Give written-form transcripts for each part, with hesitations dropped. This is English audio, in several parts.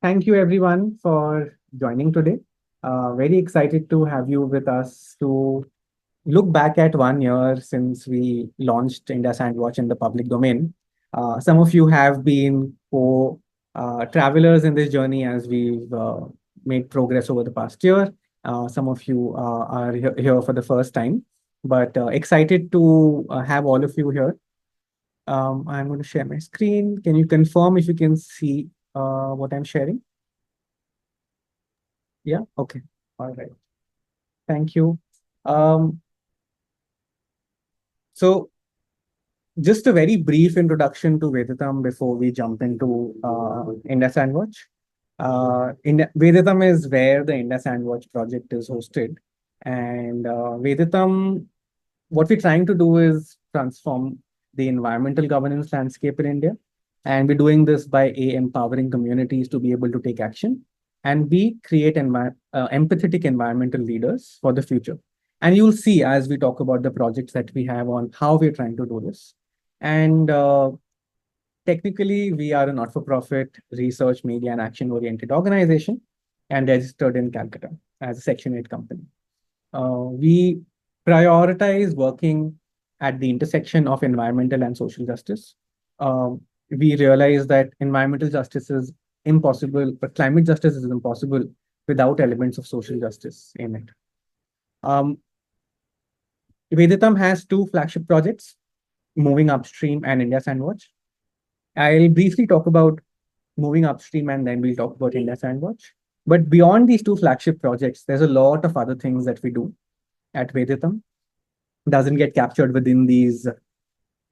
Thank you everyone for joining today. Very excited to have you with us to look back at 1 year since we launched India Sandwatch in the public domain. Some of you have been travelers in this journey as we've made progress over the past year. Some of you are here for the first time, but excited to have all of you here. I'm going to share my screen. Can you confirm if you can see what I'm sharing? Yeah, okay. All right. Thank you. Um, so just a very brief introduction to Vedatam before we jump into India Sandwatch. Vedatam is where the India Sandwatch project is hosted. And Vedatam, what we're trying to do is transform the environmental governance landscape in India. And we're doing this by A, empowering communities to be able to take action, and B, create empathetic environmental leaders for the future. And you'll see as we talk about the projects that we have on how we're trying to do this. And technically, we are a not-for-profit research, media, and action-oriented organization and registered in Calcutta as a Section 8 company. We prioritize working at the intersection of environmental and social justice. We realize that environmental justice is impossible, but climate justice is impossible without elements of social justice in it. Vedatam has two flagship projects, Moving Upstream and India Sandwatch. I'll briefly talk about Moving Upstream and then we'll talk about India Sandwatch. But beyond these two flagship projects, there's a lot of other things that we do at Vedatam. Doesn't get captured within these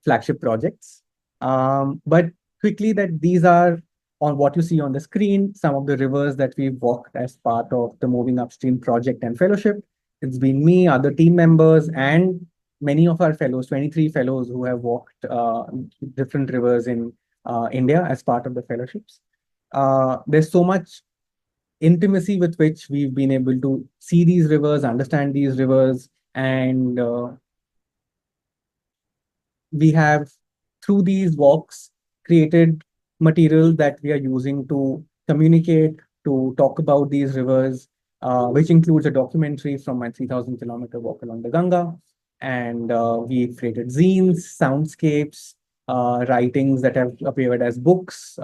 flagship projects. But quickly, that these are on what you see on the screen, some of the rivers that we've walked as part of the Moving Upstream project and fellowship. It's been me, other team members, and many of our fellows, 23 fellows who have walked different rivers in India as part of the fellowships. There's so much intimacy with which we've been able to see these rivers, understand these rivers, and we have, through these walks, created material that we are using to communicate, to talk about these rivers, which includes a documentary from my 3,000-kilometer walk along the Ganga. And we've created zines, soundscapes, writings that have appeared as books,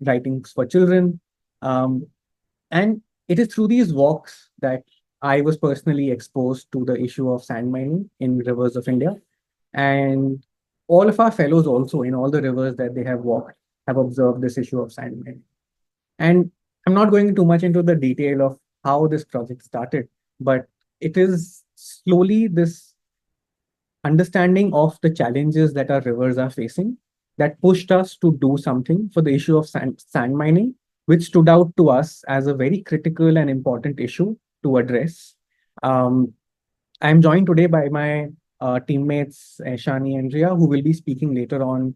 writings for children. And it is through these walks that I was personally exposed to the issue of sand mining in rivers of India. And all of our fellows also in all the rivers that they have walked have observed this issue of sand mining. And I'm not going too much into the detail of how this project started, but it is slowly this understanding of the challenges that our rivers are facing that pushed us to do something for the issue of sand mining, which stood out to us as a very critical and important issue to address. I'm joined today by my teammates, Shani and Ria, who will be speaking later on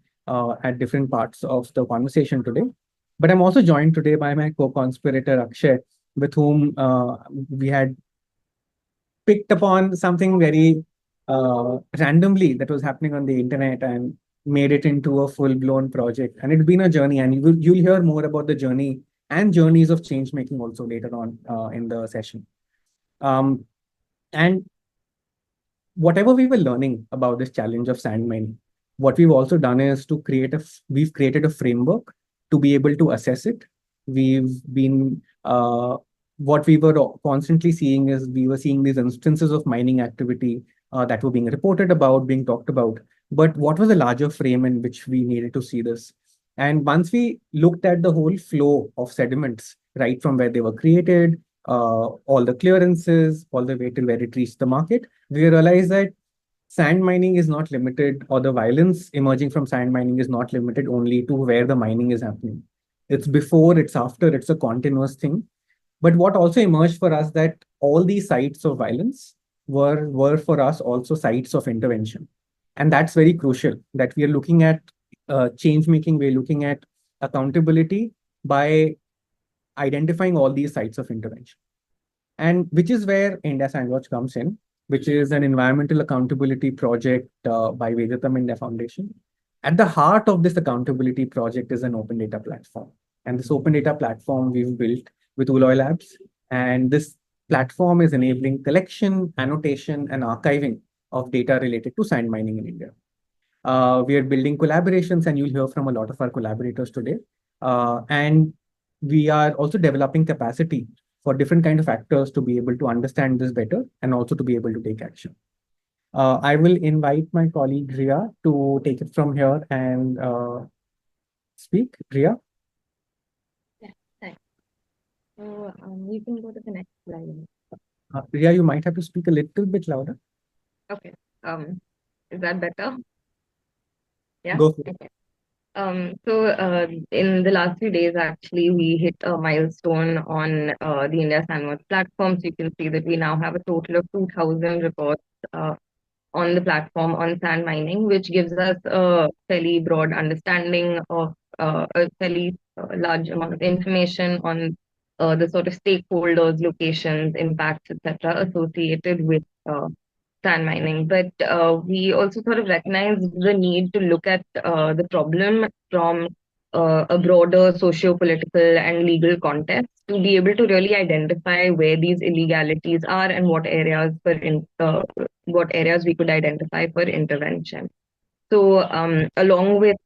at different parts of the conversation today. But I'm also joined today by my co-conspirator, Akshay, with whom we had picked upon something very randomly that was happening on the internet and made it into a full-blown project. And it's been a journey, and you'll hear more about the journey and journeys of change making also later on in the session. And whatever we were learning about this challenge of sand mining, what we've also done is to we've created a framework to be able to assess it. We've been what we were constantly seeing is we were seeing these instances of mining activity that were being reported about, being talked about. But what was the larger frame in which we needed to see this? And once we looked at the whole flow of sediments, right from where they were created, all the clearances, all the way till where it reached the market, we realized that sand mining is not limited, or the violence emerging from sand mining is not limited only to where the mining is happening. It's before, it's after, it's a continuous thing. But what also emerged for us that all these sites of violence were for us also sites of intervention. And that's very crucial, that we are looking at change making, we're looking at accountability by identifying all these sites of intervention. And which is where India Sandwatch comes in, which is an environmental accountability project by Vedatam India Foundation. At the heart of this accountability project is an open data platform. And this open data platform we've built with Ulloy Labs. And this platform is enabling collection, annotation, and archiving of data related to sand mining in India. We are building collaborations, and you'll hear from a lot of our collaborators today. And we are also developing capacity for different kind of actors to be able to understand this better and also to be able to take action. I will invite my colleague Ria to take it from here and speak. Ria? Yeah, thanks. So you can go to the next slide. Ria, you might have to speak a little bit louder. Okay. Is that better? Yeah. Go for it. Okay. In the last few days, actually, we hit a milestone on the India Sandwatch platform. So you can see that we now have a total of 2,000 reports uh, on the platform on sand mining, which gives us a fairly broad understanding of a fairly large amount of information on the sort of stakeholders, locations, impacts, etc., associated with sand mining. But we also sort of recognize the need to look at the problem from a broader socio-political and legal context to be able to really identify where these illegalities are and what areas we could identify for intervention. So, along with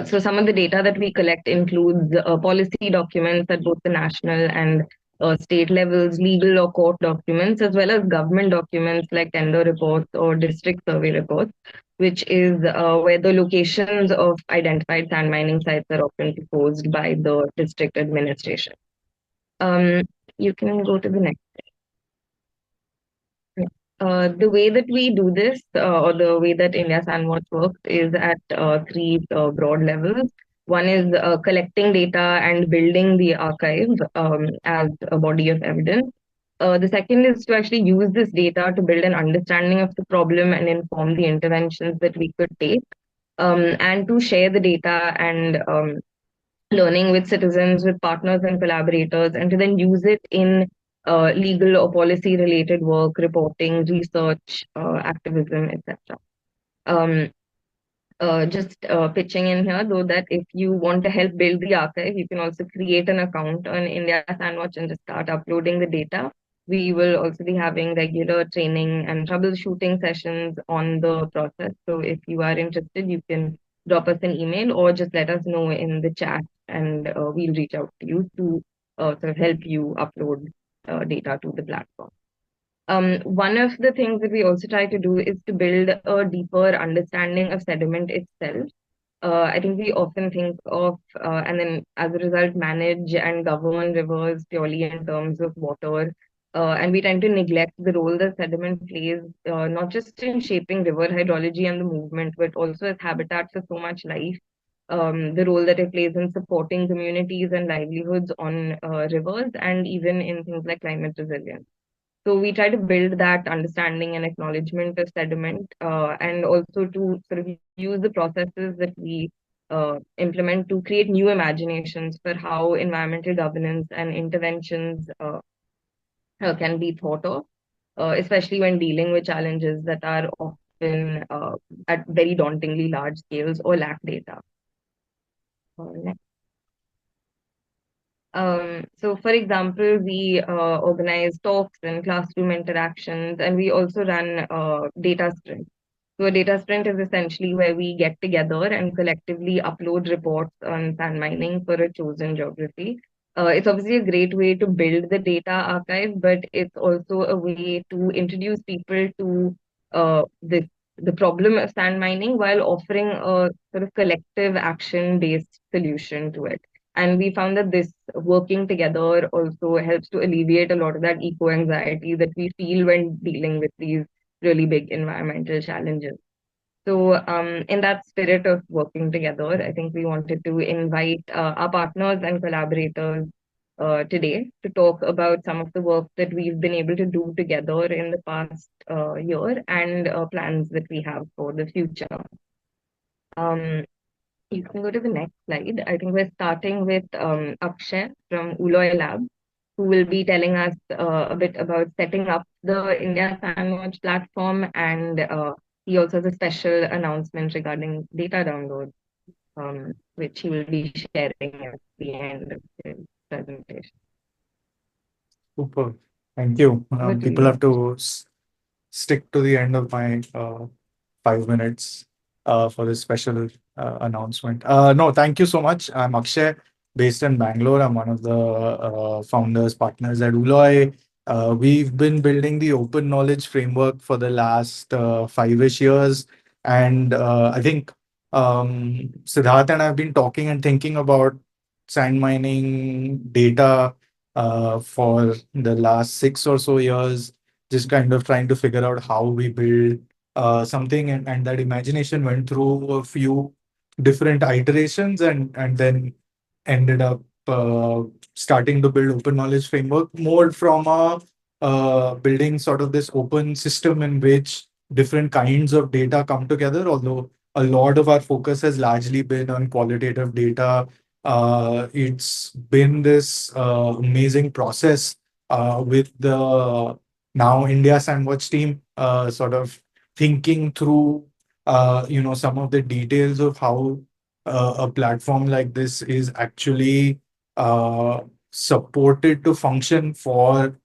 so some of the data that we collect includes policy documents at both the national and state levels, legal or court documents, as well as government documents like tender reports or district survey reports, which is where the locations of identified sand mining sites are often proposed by the district administration. Um, you can go to the next. The way that we do this, or the way that India Sandwatch works, is at three broad levels. One is collecting data and building the archive as a body of evidence. The second is to actually use this data to build an understanding of the problem and inform the interventions that we could take, and to share the data and learning with citizens, with partners and collaborators, and to then use it in legal or policy related work, reporting, research, activism, etc. Um, just pitching in here, though, that if you want to help build the archive, you can also create an account on India Sandwatch and just start uploading the data. We will also be having regular training and troubleshooting sessions on the process. So if you are interested, you can drop us an email or just let us know in the chat, and we'll reach out to you to sort of help you upload data to the platform. One of the things that we also try to do is to build a deeper understanding of sediment itself. I think we often think of, and then as a result, manage and govern rivers purely in terms of water. And we tend to neglect the role that sediment plays, not just in shaping river hydrology and the movement, but also as habitat for so much life. The role that it plays in supporting communities and livelihoods on rivers, and even in things like climate resilience. So we try to build that understanding and acknowledgement of sediment, and also to sort of use the processes that we implement to create new imaginations for how environmental governance and interventions can be thought of, especially when dealing with challenges that are often at very dauntingly large scales or lack data. Next. So, for example, we organize talks and classroom interactions, and we also run data sprints. So, a data sprint is essentially where we get together and collectively upload reports on sand mining for a chosen geography. It's obviously a great way to build the data archive, but it's also a way to introduce people to the problem of sand mining while offering a sort of collective action-based solution to it. And we found that this working together also helps to alleviate a lot of that eco anxiety that we feel when dealing with these really big environmental challenges. So, in that spirit of working together, I think we wanted to invite our partners and collaborators today to talk about some of the work that we've been able to do together in the past year, and plans that we have for the future. Um, you can go to the next slide. I think we're starting with Akshay from Ulloy Lab, who will be telling us a bit about setting up the India Sandwatch platform, and he also has a special announcement regarding data download. which he will be sharing at the end of his presentation. Super. Thank you. Over to People you. have to stick to the end of my 5 minutes for this special announcement. No, thank you so much. I'm Akshay, based in Bangalore. I'm one of the founders, partners at Ulloy. We've been building the open knowledge framework for the last 5-ish years. And I think Siddharth and I have been talking and thinking about sand mining data for the last 6 or so years, just kind of trying to figure out how we build something, and that imagination went through a few different iterations, and then ended up starting to build open knowledge framework more from a building sort of this open system in which different kinds of data come together, although a lot of our focus has largely been on qualitative data. It's been this amazing process with the now India Sandwich team, sort of thinking through, some of the details of how a platform like this is actually uh, supported to function for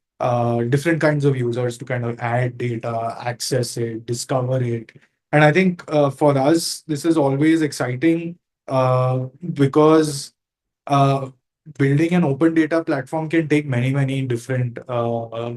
different kinds of users to kind of add data, access it, discover it. And I think for us, this is always exciting because uh, building an open data platform can take many, many different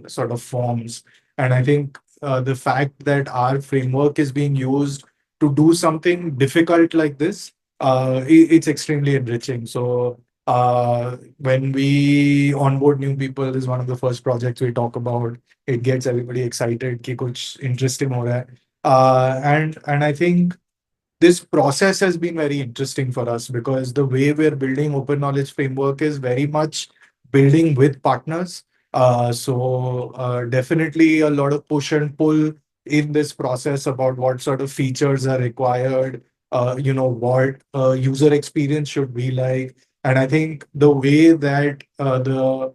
sort of forms. And I think the fact that our framework is being used to do something difficult like this, it's extremely enriching. So when we onboard new people, this is one of the first projects we talk about. It gets everybody excited कि कुछ interesting हो रहा है. And I think this process has been very interesting for us because the way we're building open knowledge framework is very much building with partners. So definitely a lot of push and pull in this process about what sort of features are required, what user experience should be like. And I think the way that the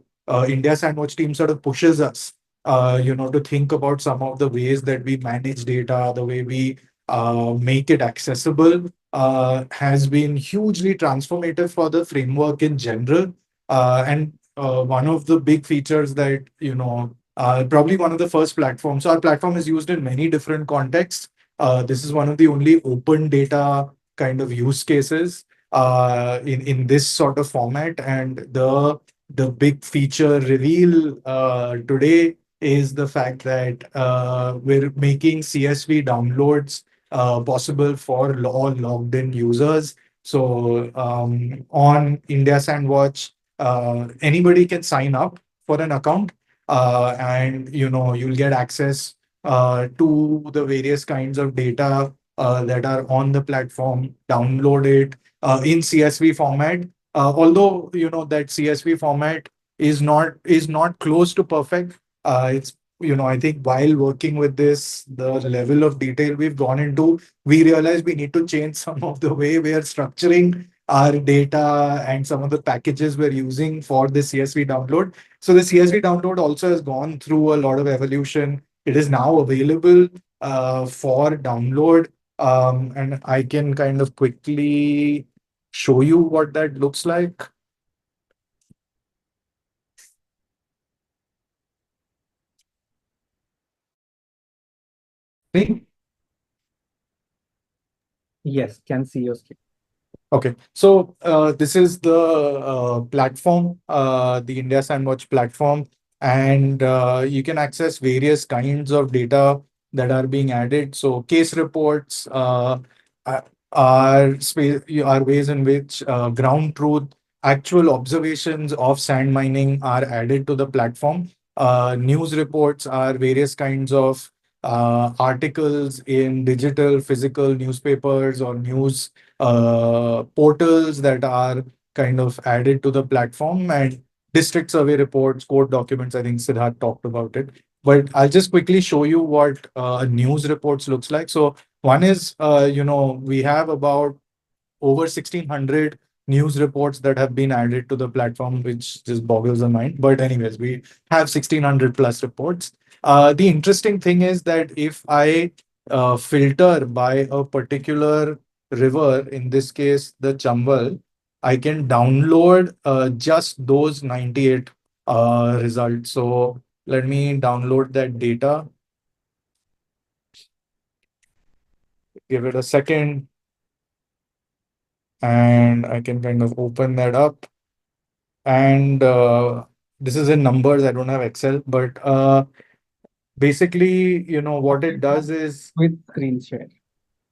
India Sandwich team sort of pushes us, to think about some of the ways that we manage data, the way we make it accessible, has been hugely transformative for the framework in general. And one of the big features that, probably one of the first platforms. So our platform is used in many different contexts. This is one of the only open data kind of use cases in this sort of format. And the big feature reveal today is the fact that we're making CSV downloads possible for all logged in users. So on India Sandwatch, anybody can sign up for an account, and you'll get access to the various kinds of data that are on the platform. Download it in CSV format. Although that CSV format is not close to perfect. It's I think while working with this, the level of detail we've gone into, we realized we need to change some of the way we are structuring our data and some of the packages we're using for the CSV download. So the CSV download also has gone through a lot of evolution. It is now available for download. And I can kind of quickly show you what that looks like. See? Yes, can see your screen. Okay, so this is the platform, the India Sandwich platform, and you can access various kinds of data that are being added. So case reports are are ways in which ground truth, actual observations of sand mining are added to the platform. News reports are various kinds of articles in digital, physical newspapers or news portals that are kind of added to the platform, and district survey reports, court documents. I think Siddharth talked about it, but I'll just quickly show you what news reports looks like. So one is, we have about over 1,600 news reports that have been added to the platform, which just boggles the mind. But anyways, we have 1,600 plus reports. The interesting thing is that if I filter by a particular river, in this case, the Chambal, I can download just those 98 results. So let me download that data. Give it a second, and I can kind of open that up. And this is in numbers. I don't have Excel, but basically, what it does is, With screen share.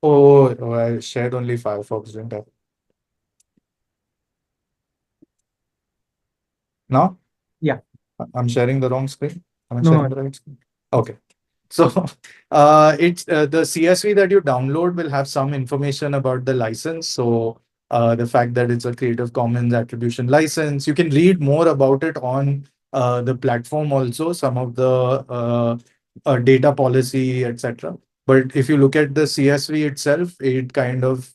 oh, I shared only Firefox, didn't I? Now? Yeah. I'm sharing the wrong screen. Am I No, sharing the right screen? Okay. So it's the CSV that you download will have some information about the license. So the fact that it's a Creative Commons attribution license, you can read more about it on the platform also, some of the data policy, etc. But if you look at the CSV itself, it kind of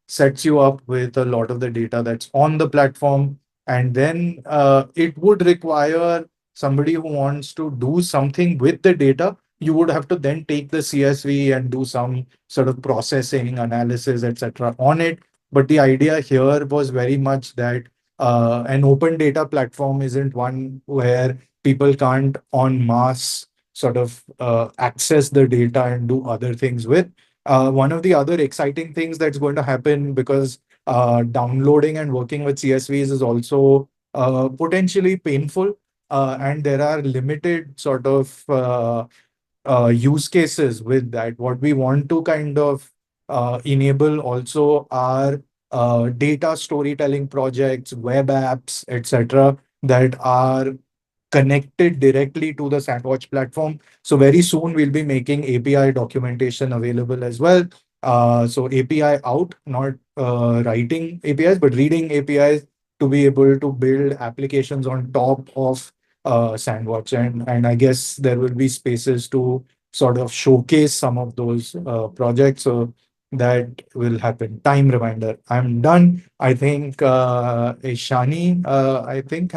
sets you up with a lot of the data that's on the platform. And then it would require somebody who wants to do something with the data. You would have to then take the CSV and do some sort of processing, analysis, etc. on it. But the idea here was very much that an open data platform isn't one where people can't en masse sort of access the data and do other things with. One of the other exciting things that's going to happen, because downloading and working with CSVs is also potentially painful, and there are limited sort of use cases with that. What we want to kind of enable also are data storytelling projects, web apps, etc., that are connected directly to the Sandwatch platform. So very soon we'll be making API documentation available as well. So API out, not writing APIs, but reading APIs to be able to build applications on top of Sandwatch. And I guess there will be spaces to sort of showcase some of those projects. So that will happen. Time reminder. I'm done. I think Ishani, I think,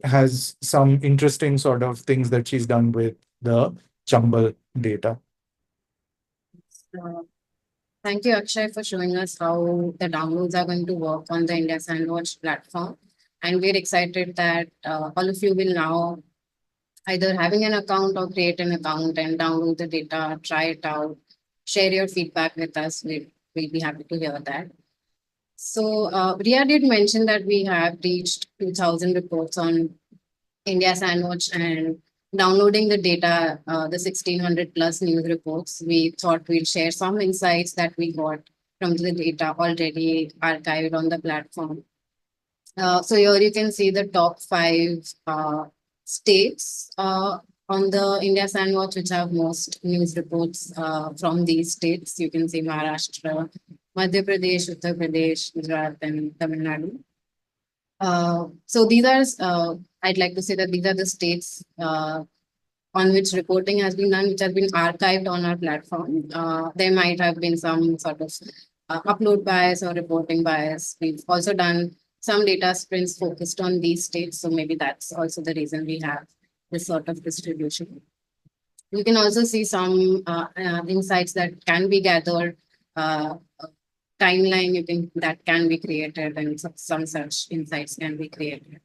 has some interesting sort of things that she's done with the Chambal data. Uh, Thank you, Akshay, for showing us how the downloads are going to work on the India Sandwatch platform. And we're excited that all of you will now either having an account or create an account and download the data, try it out, share your feedback with us. We'll be happy to hear that. So Ria did mention that we have reached 2,000 reports on India Sandwatch, and downloading the data, the 1,600 plus news reports, we thought we'd share some insights that we got from the data already archived on the platform. So here you can see the top 5 states on the India Sandwatch, which have most news reports from these states. You can see Maharashtra, Madhya Pradesh, Uttar Pradesh, Gujarat, and Tamil Nadu. So these are, I'd like to say that these are the states on which reporting has been done, which has been archived on our platform. There might have been some sort of upload bias or reporting bias. We've also done some data sprints focused on these states. So maybe that's also the reason we have this sort of distribution. You can also see some insights that can be gathered, timeline that can be created, and some such insights can be created.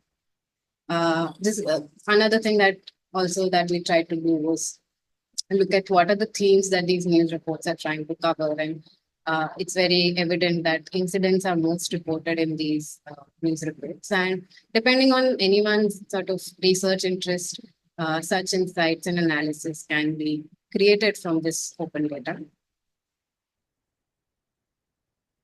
This another thing that also that we tried to do was look at what are the themes that these news reports are trying to cover, and it's very evident that incidents are most reported in these news reports. And depending on anyone's sort of research interest, such insights and analysis can be created from this open data.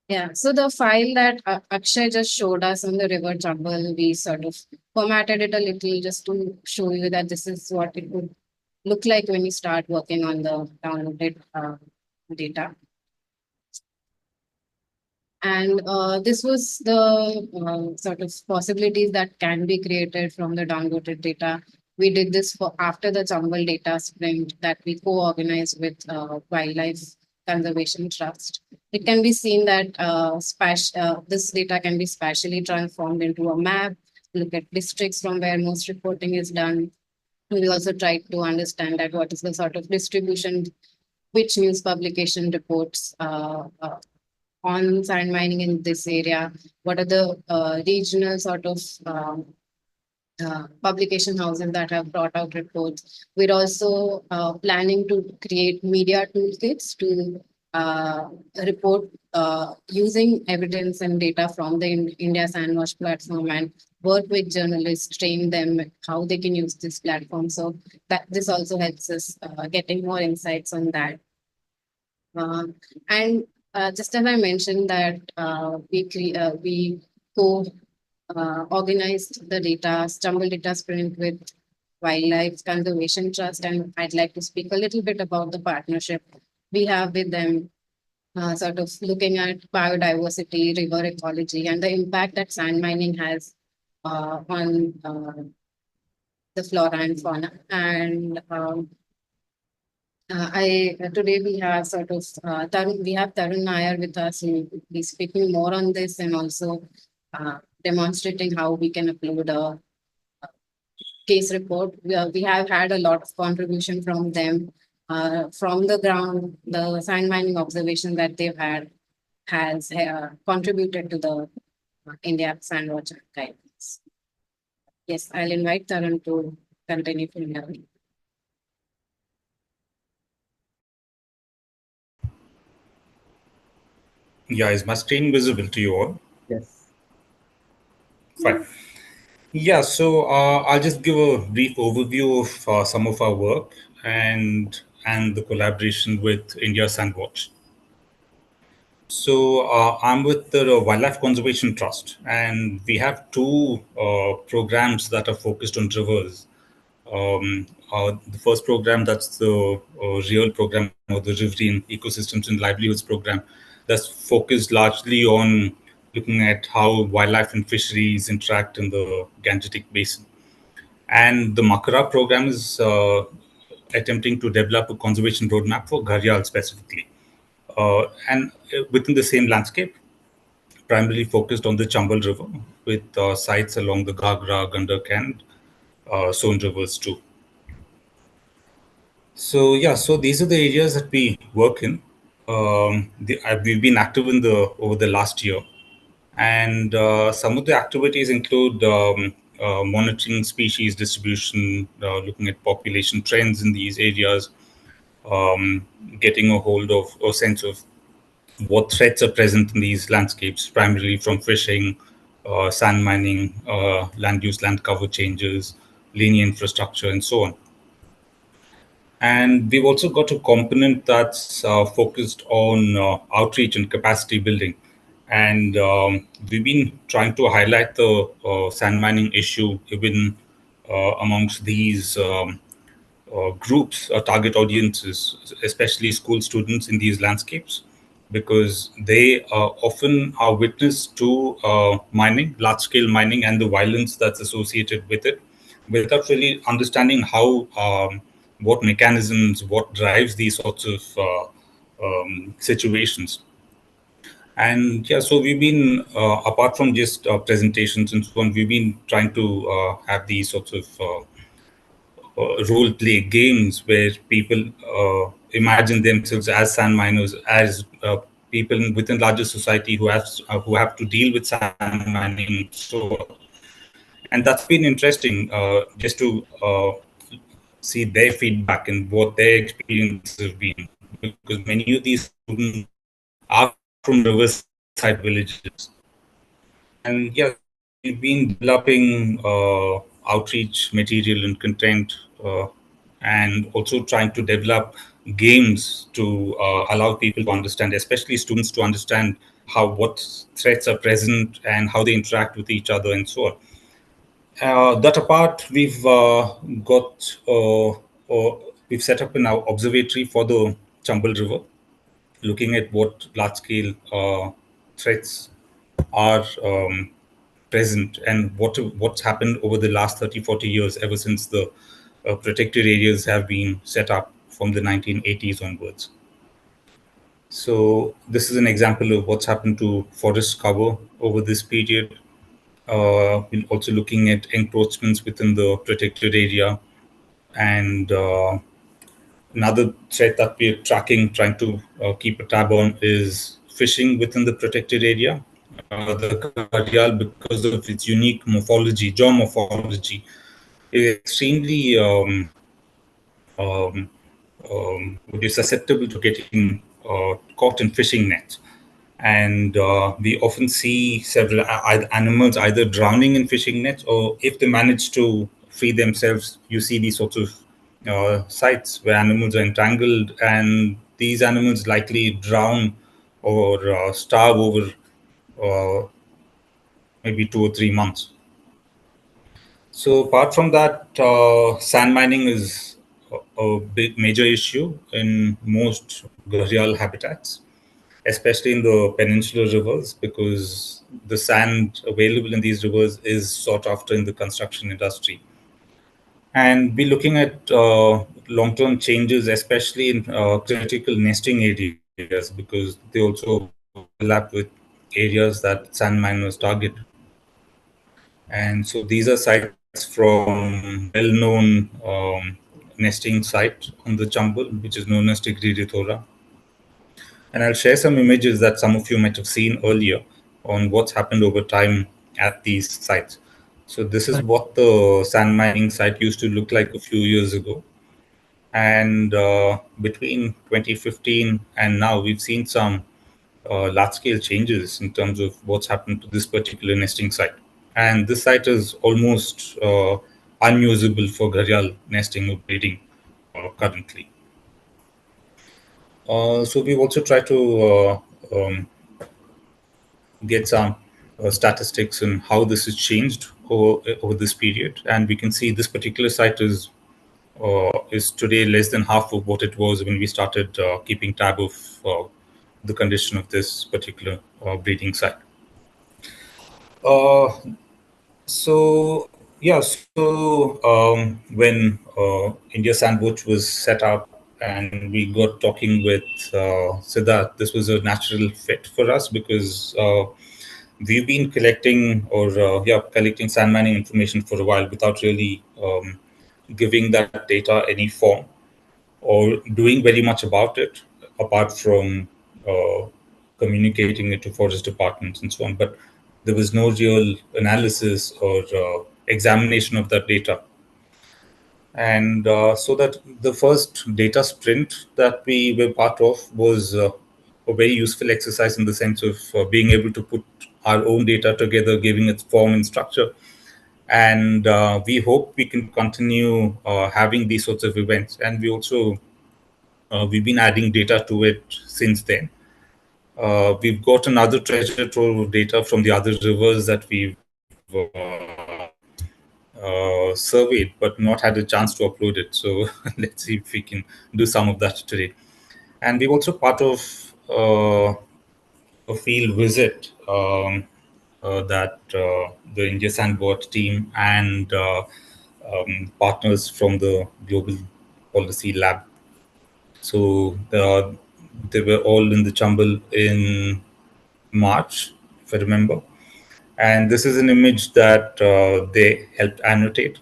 Yeah, so the file that Akshay just showed us on the river Chambal, we sort of formatted it a little just to show you that this is what it would look like when you start working on the downloaded data. And this was the sort of possibilities that can be created from the downloaded data. We did this for after the Chambal data sprint that we co-organized with Wildlife Conservation Trust. It can be seen that this data can be spatially transformed into a map, look at districts from where most reporting is done. We also tried to understand that what is the sort of distribution which news publication reports on sand mining in this area, what are the regional sort of publication houses that have brought out reports. We're also planning to create media toolkits to report using evidence and data from the India Sandwatch platform and work with journalists, train them how they can use this platform. So that this also helps us getting more insights on that. And just as I mentioned that we co organized the data, Stumble Data Sprint with Wildlife Conservation Trust, and I'd like to speak a little bit about the partnership we have with them, sort of looking at biodiversity, river ecology, and the impact that sand mining has on the flora and fauna. And today we have sort of we have Tarun Nair with us, who will be speaking more on this and also demonstrating how we can upload a case report. We have had a lot of contribution from them from the ground. The sand mining observation that they've had has contributed to the India Sandwatch guidance. Yes, I'll invite Tarun to continue from here. Yeah, is my screen visible to you all? Yes. Fine. Yeah, so I'll just give a brief overview of some of our work and the collaboration with India Sandwatch. So I'm with the Wildlife Conservation Trust, and we have two programs that are focused on rivers. The first program, that's the real program, or the Riverine Ecosystems and Livelihoods program, that's focused largely on looking at how wildlife and fisheries interact in the Gangetic Basin. And the Makara program is attempting to develop a conservation roadmap for Gharyal specifically. And within the same landscape, primarily focused on the Chambal River, with sites along the Ghagra, Gandak, and Son rivers too. So yeah, so these are the areas that we work in. We've been active in the over the last year, and some of the activities include monitoring species distribution, looking at population trends in these areas, getting a hold of a sense of what threats are present in these landscapes, primarily from fishing, sand mining, land use, land cover changes, linear infrastructure, and so on. And we've also got a component that's focused on outreach and capacity building. And we've been trying to highlight the sand mining issue even amongst these groups, target audiences, especially school students in these landscapes, because they often are witness to mining, large scale mining, and the violence that's associated with it, without really understanding how, what mechanisms, what drives these sorts of situations. And yeah, so we've been, apart from just presentations and so on, we've been trying to have these sorts of role play games where people imagine themselves as sand miners, as people within larger society who have to deal with sand mining. So, and that's been interesting just to see their feedback and what their experiences have been, because many of these students are from riverside villages. And yeah, we've been developing outreach material and content, and also trying to develop games to allow people to understand, especially students, to understand how what threats are present and how they interact with each other and so on. That apart, we've set up an observatory for the Chambal River, looking at what large-scale threats are present and what's happened over the last 30, 40 years, ever since the protected areas have been set up from the 1980s onwards. So this is an example of what's happened to forest cover over this period. We're also looking at encroachments within the protected area, and Another threat that we're tracking, trying to keep a tab on, is fishing within the protected area. The Gharial, because of its unique morphology, geomorphology, is extremely would be susceptible to getting caught in fishing nets. And we often see several animals either drowning in fishing nets, or if they manage to free themselves, you see these sorts of sites where animals are entangled, and these animals likely drown or starve over maybe 2 or 3 months. So apart from that, sand mining is a big major issue in most gharial habitats, especially in the peninsular rivers, because the sand available in these rivers is sought after in the construction industry. And we're looking at long-term changes, especially in critical nesting areas, because they also overlap with areas that sand miners target. And so these are sites from well-known nesting site on the Chambal, which is known as Tigri Thora. And I'll share some images that some of you might have seen earlier on what's happened over time at these sites. So this is what the sand mining site used to look like a few years ago. And between 2015 and now, we've seen some large-scale changes in terms of what's happened to this particular nesting site. And this site is almost unusable for gharial nesting or breeding currently. So we've also tried to get some statistics on how this has changed over this period, and we can see this particular site is today less than half of what it was when we started keeping tab of the condition of this particular breeding site. So yeah, so when India Sandwatch was set up and we got talking with Siddharth, this was a natural fit for us because we've been collecting collecting sand mining information for a while without really giving that data any form or doing very much about it, apart from communicating it to forest departments and so on. But there was no real analysis or examination of that data. And so that the first data sprint that we were part of was a very useful exercise in the sense of being able to put our own data together, giving it form and structure. And we hope we can continue having these sorts of events. And we also we've been adding data to it since then. We've got another treasure trove of data from the other rivers that we've surveyed, but not had a chance to upload it. So let's see if we can do some of that today. And we're also part of a field visit that the India Sandbot team and partners from the Global Policy Lab. So they were all in the Chambal in March, if I remember. And this is an image that they helped annotate,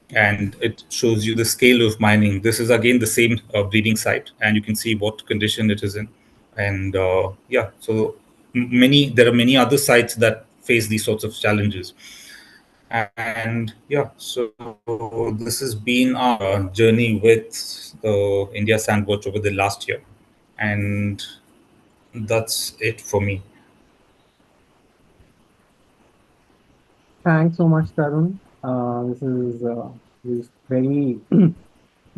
and it shows you the scale of mining. This is again the same breeding site, and you can see what condition it is in. And so there are many other sites that face these sorts of challenges. And so this has been our journey with India Sandwatch over the last year, and that's it for me. Thanks so much, Tarun. This is very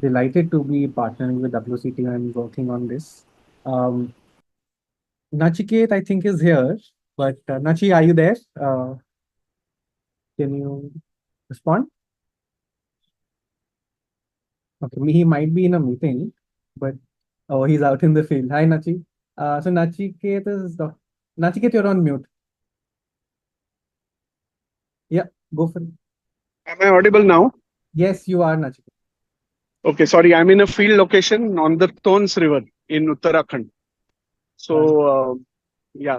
delighted to be partnering with WCT and working on this. Nachiket, I think, is here, but Nachi, are you there? Can you respond? Okay, he might be in a meeting, but he's out in the field. Hi, Nachi. So Nachiket, you're on mute. Yeah, go for it. Am I audible now? Yes, you are, Nachiket. Okay, sorry, I'm in a field location on the Tons River in Uttarakhand. So,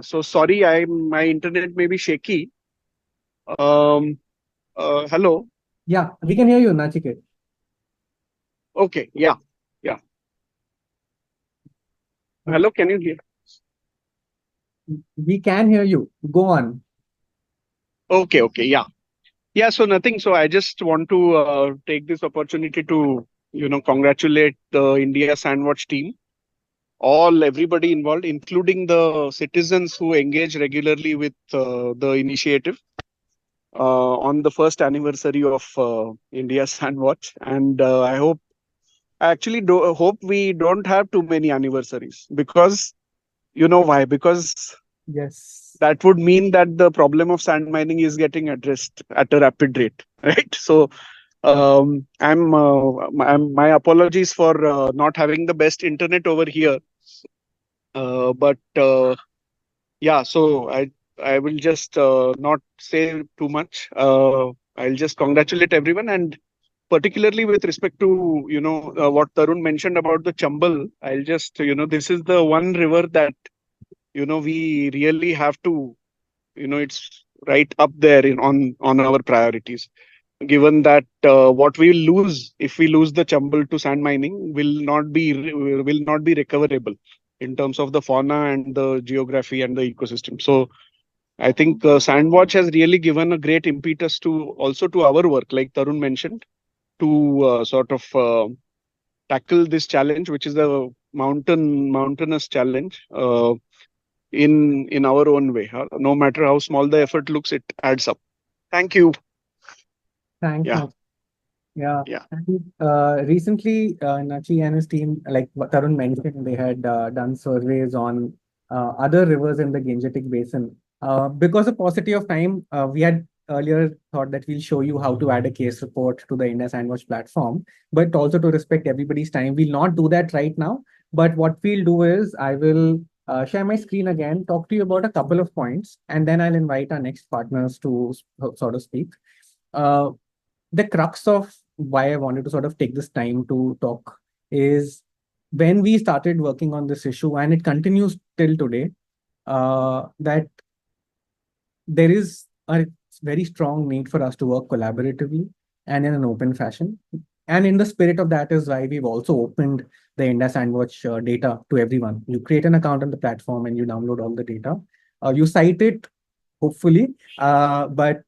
so sorry, my internet may be shaky. Hello. Yeah, we can hear you, Nachiket. Okay, yeah. Hello, can you hear? We can hear you. Go on. Okay, okay, yeah. Yeah, so nothing. So I just want to take this opportunity to, congratulate the India Sandwatch team, everybody involved, including the citizens who engage regularly with the initiative on the first anniversary of India Sandwatch. And I actually hope we don't have too many anniversaries, because you know why? Because Yes. that would mean that the problem of sand mining is getting addressed at a rapid rate, right? So my apologies for not having the best internet over here, but yeah. So I will just not say too much. I'll just congratulate everyone, and particularly with respect to what Tarun mentioned about the Chambal. I'll just this is the one river that we really have to, it's right up there on our priorities, given that what we will lose if we lose the Chambal to sand mining will not be recoverable in terms of the fauna and the geography and the ecosystem. So I think Sandwatch has really given a great impetus to also to our work, like Tarun mentioned, to sort of tackle this challenge, which is a mountainous challenge, in our own way. No matter how small the effort looks, it adds up. Thank you. Thanks, Yeah. Nachi. Yeah. Yeah. And recently, Nachi and his team, like what Tarun mentioned, they had done surveys on other rivers in the Gangetic Basin. Because of paucity of time, we had earlier thought that we'll show you how to add a case report to the India Sandwatch platform, but also to respect everybody's time, we'll not do that right now. But what we'll do is I will share my screen again, talk to you about a couple of points, and then I'll invite our next partners to sort of speak. Uh, the crux of why I wanted to sort of take this time to talk is when we started working on this issue, and it continues till today, that there is a very strong need for us to work collaboratively and in an open fashion. And in the spirit of that is why we've also opened the India Sandwatch data to everyone. You create an account on the platform and you download all the data. You cite it, hopefully, but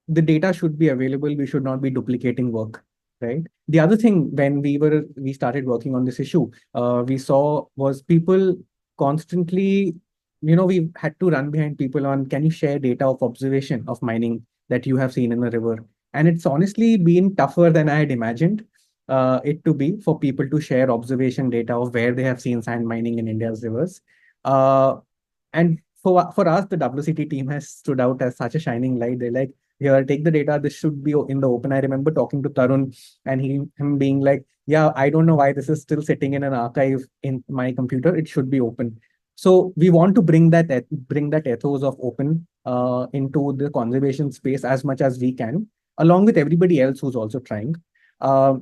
the data should be available. We should not be duplicating work, right? The other thing, when we started working on this issue, we saw was people constantly, we had to run behind people on, can you share data of observation of mining that you have seen in the river? And it's honestly been tougher than I had imagined it to be for people to share observation data of where they have seen sand mining in India's rivers. And for us, the WCT team has stood out as such a shining light. They're like, here, take the data. This should be in the open. I remember talking to Tarun and him being like, yeah, I don't know why this is still sitting in an archive in my computer. It should be open. So we want to bring that ethos of open into the conservation space as much as we can, along with everybody else who's also trying. Uh,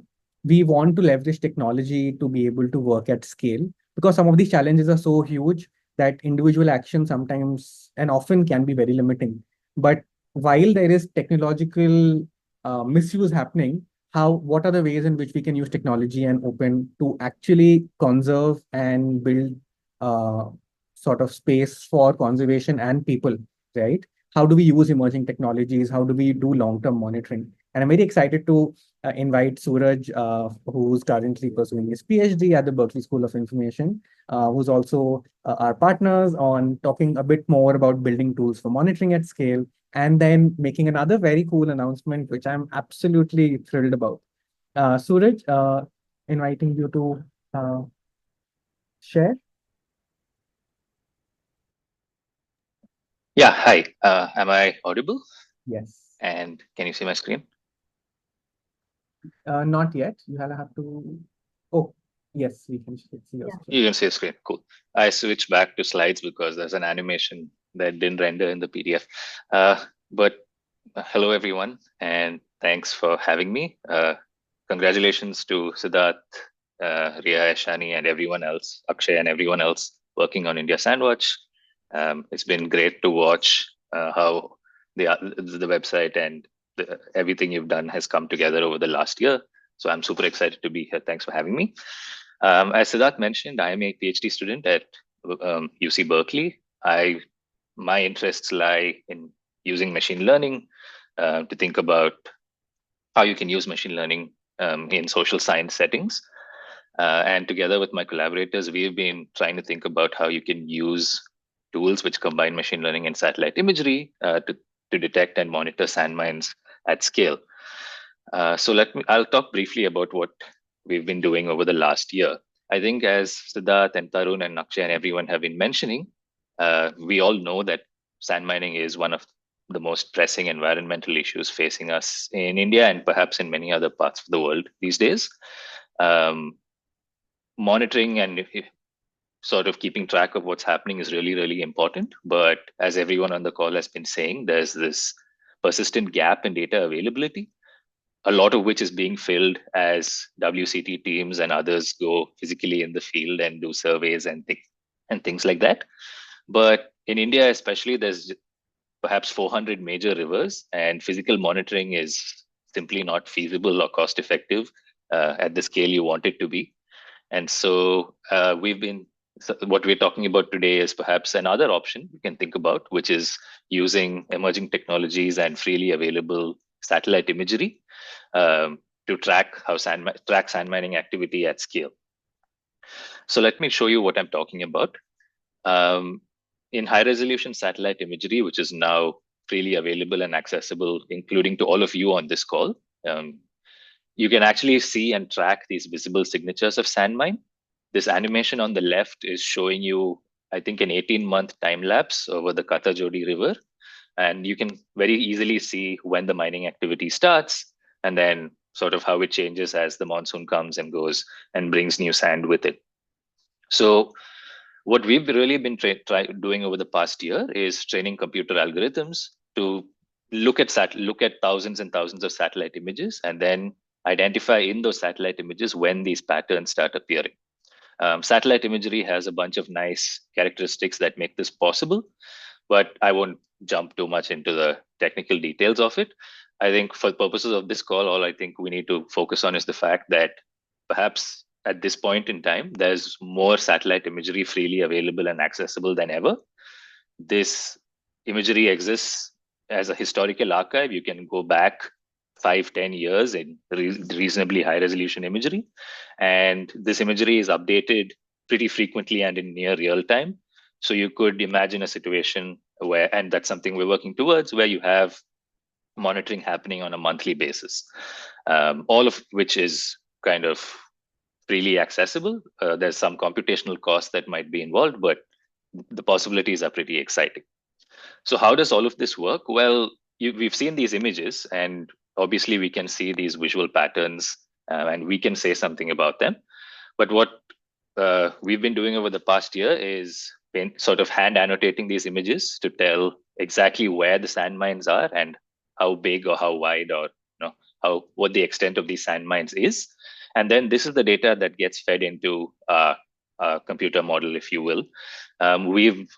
we want to leverage technology to be able to work at scale, because some of these challenges are so huge that individual action sometimes and often can be very limiting. But while there is technological misuse happening, what are the ways in which we can use technology and open to actually conserve and build uh, sort of space for conservation and people, right? How do we use emerging technologies? How do we do long-term monitoring? And I'm very excited to invite Suraj, who's currently pursuing his PhD at the Berkeley School of Information, who's also our partners on talking a bit more about building tools for monitoring at scale, and then making another very cool announcement, which I'm absolutely thrilled about. Suraj, inviting you to share. Yeah, hi. Am I audible? Yes. And can you see my screen? Not yet. You have to. Oh, yes, we can see your Yeah. screen. You can see the screen. Cool. I switched back to slides because there's an animation that didn't render in the PDF. But hello, everyone, and thanks for having me. Congratulations to Siddharth, Ria, Shani, and everyone else, Akshay, and everyone else working on India Sandwatch. It's been great to watch how the website and everything you've done has come together over the last year. So I'm super excited to be here. Thanks for having me. As Siddharth mentioned, I am a PhD student at UC Berkeley. My interests lie in using machine learning to think about how you can use machine learning in social science settings. And together with my collaborators, we've been trying to think about how you can use tools which combine machine learning and satellite imagery to detect and monitor sand mines at scale. So I'll talk briefly about what we've been doing over the last year. I think as Siddharth and Tarun and Akshay and everyone have been mentioning, we all know that sand mining is one of the most pressing environmental issues facing us in India and perhaps in many other parts of the world these days. Monitoring and sort of keeping track of what's happening is really, really important. But as everyone on the call has been saying, there's this persistent gap in data availability, a lot of which is being filled as WCT teams and others go physically in the field and do surveys and things like that. But in India, especially, there's perhaps 400 major rivers, and physical monitoring is simply not feasible or cost effective at the scale you want it to be. And so what we're talking about today is perhaps another option you can think about, which is using emerging technologies and freely available satellite imagery to track sand mining activity at scale. So let me show you what I'm talking about. In high resolution satellite imagery, which is now freely available and accessible, including to all of you on this call, you can actually see and track these visible signatures of sand mine. This animation on the left is showing you, I think, an 18-month time lapse over the Katha-Jodi River. And you can very easily see when the mining activity starts and then sort of how it changes as the monsoon comes and goes and brings new sand with it. So what we've really been doing over the past year is training computer algorithms to look at thousands and thousands of satellite images and then identify in those satellite images when these patterns start appearing. Satellite imagery has a bunch of nice characteristics that make this possible, but I won't jump too much into the technical details of it. I think for purposes of this call, all I think we need to focus on is the fact that perhaps at this point in time, there's more satellite imagery freely available and accessible than ever. This imagery exists as a historical archive. You can go back 5-10 years in reasonably high resolution imagery. And this imagery is updated pretty frequently and in near real time. So you could imagine a situation where, and that's something we're working towards, where you have monitoring happening on a monthly basis, all of which is kind of freely accessible. There's some computational cost that might be involved, but the possibilities are pretty exciting. So how does all of this work? Well, we've seen these images, and obviously we can see these visual patterns and we can say something about them. But what we've been doing over the past year is been sort of hand annotating these images to tell exactly where the sand mines are and how big or how wide or what the extent of these sand mines is. And then this is the data that gets fed into a computer model, if you will. We've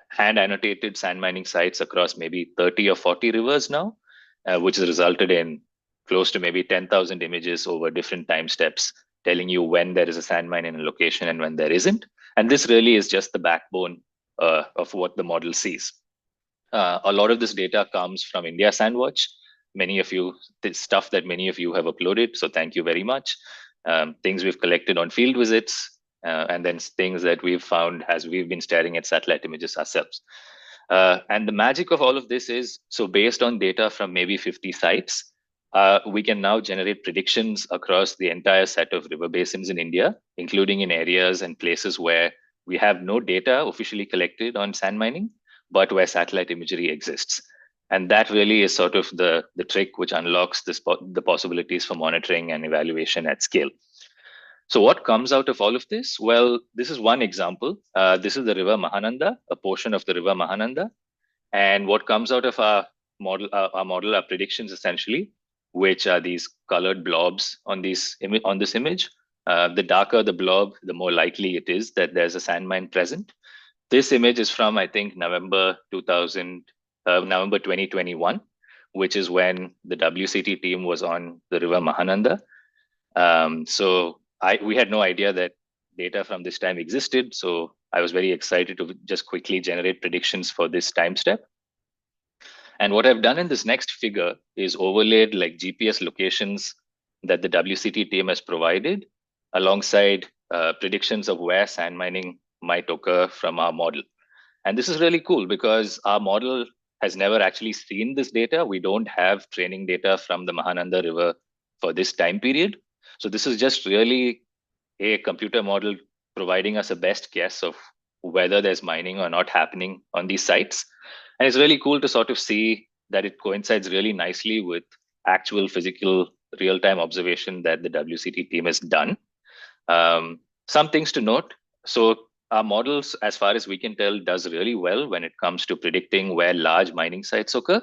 hand annotated sand mining sites across maybe 30 or 40 rivers now, which has resulted in close to maybe 10,000 images over different time steps, telling you when there is a sand mine in a location and when there isn't. And this really is just the backbone of what the model sees. A lot of this data comes from India Sandwatch. Stuff that many of you have uploaded, so thank you very much. Things we've collected on field visits, and then things that we've found as we've been staring at satellite images ourselves. And the magic of all of this is, so based on data from maybe 50 sites, we can now generate predictions across the entire set of river basins in India, including in areas and places where we have no data officially collected on sand mining, but where satellite imagery exists. And that really is sort of the trick which unlocks the possibilities for monitoring and evaluation at scale. So what comes out of all of this? Well, this is one example. This is the river Mahananda, a portion of the river Mahananda. And what comes out of our model are predictions essentially, which are these colored blobs on this image. The darker the blob, the more likely it is that there's a sand mine present. This image is from, I think, November 2021, which is when the WCT team was on the river Mahananda. So we had no idea that data from this time existed. So I was very excited to just quickly generate predictions for this time step. And what I've done in this next figure is overlaid like GPS locations that the WCT team has provided alongside predictions of where sand mining might occur from our model. And this is really cool because our model has never actually seen this data. We don't have training data from the Mahananda River for this time period. So this is just really a computer model providing us a best guess of whether there's mining or not happening on these sites. And it's really cool to sort of see that it coincides really nicely with actual physical real-time observation that the WCT team has done. Some things to note. So our models, as far as we can tell, does really well when it comes to predicting where large mining sites occur.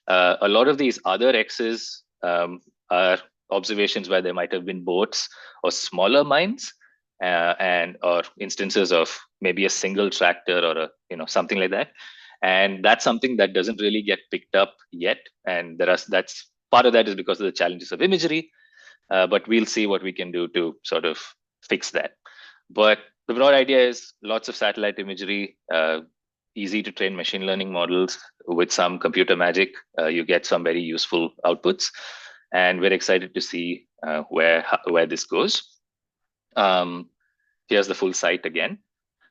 A lot of these other X's are observations where there might have been boats or smaller mines, and or instances of maybe a single tractor or something like that. And that's something that doesn't really get picked up yet. And that's part of that is because of the challenges of imagery. But we'll see what we can do to sort of fix that. But the broad idea is lots of satellite imagery, easy to train machine learning models with some computer magic. You get some very useful outputs, and we're excited to see where this goes. Here's the full site again.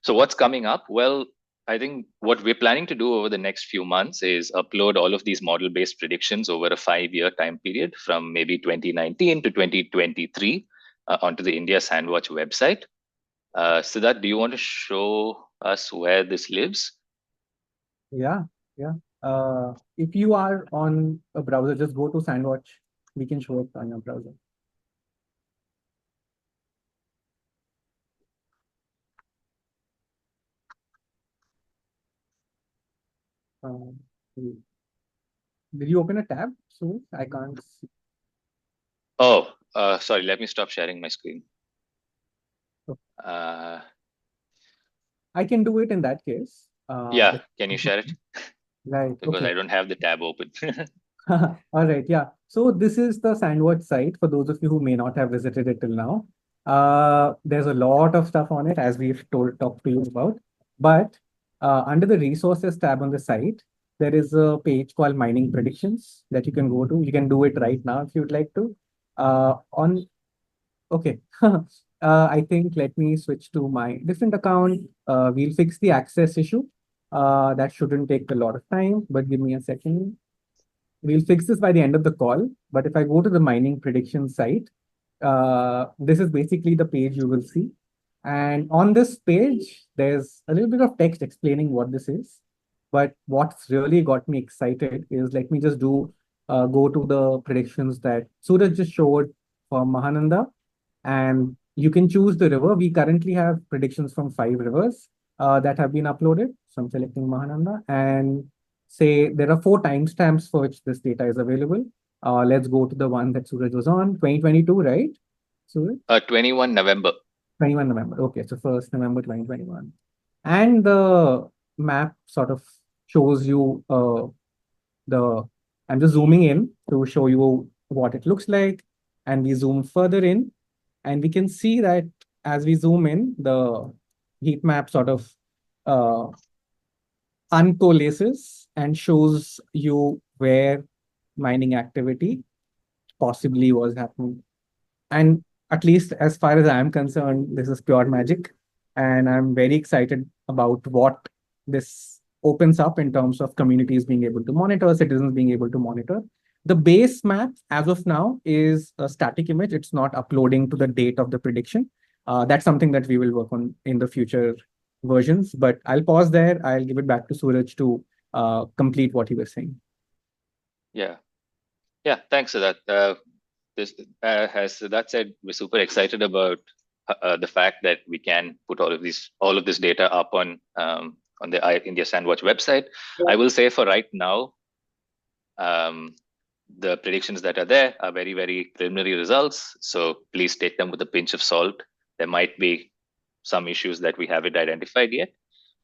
So what's coming up? Well, I think what we're planning to do over the next few months is upload all of these model-based predictions over a 5-year time period from maybe 2019 to 2023 onto the India Sandwatch website. Siddharth, do you want to show us where this lives? Yeah. If you are on a browser, just go to Sandwatch. We can show it on your browser. Did you open a tab? So I can't see. Oh, sorry. Let me stop sharing my screen. I can do it in that case. Yeah, can you share it? Right. Because Okay. I don't have the tab open. All right. Yeah. So this is the Sandwatch site for those of you who may not have visited it till now. There's a lot of stuff on it as we've talked to you about. But under the resources tab on the site, there is a page called mining predictions that you can go to. You can do it right now if you'd like to. Okay. I think let me switch to my different account. We'll fix the access issue. That shouldn't take a lot of time, but give me a second. We'll fix this by the end of the call. But if I go to the mining prediction site, this is basically the page you will see. And on this page, there's a little bit of text explaining what this is. But what's really got me excited is, let me just go to the predictions that Suraj just showed for Mahananda. And you can choose the river. We currently have predictions from 5 rivers that have been uploaded. So I'm selecting Mahananda and say there are 4 timestamps for which this data is available. Let's go to the one that Suraj was on, 2022, right? Suraj? 21 November. 21 November. Okay, so 1st November 2021. And the map sort of shows you I'm just zooming in to show you what it looks like. And we zoom further in, and we can see that as we zoom in, the heat map sort of uncoalesces and shows you where mining activity possibly was happening. And at least as far as I'm concerned, this is pure magic. And I'm very excited about what this opens up in terms of communities being able to monitor, citizens being able to monitor. The base map, as of now, is a static image. It's not uploading to the date of the prediction. That's something that we will work on in the future versions. But I'll pause there. I'll give it back to Suraj to complete what he was saying. Yeah. Thanks for that. As Siddharth said, we're super excited about the fact that we can put all of this data up on the India Sandwatch website. I will say for right now, the predictions that are there are very, very preliminary results. So please take them with a pinch of salt. There might be some issues that we haven't identified yet.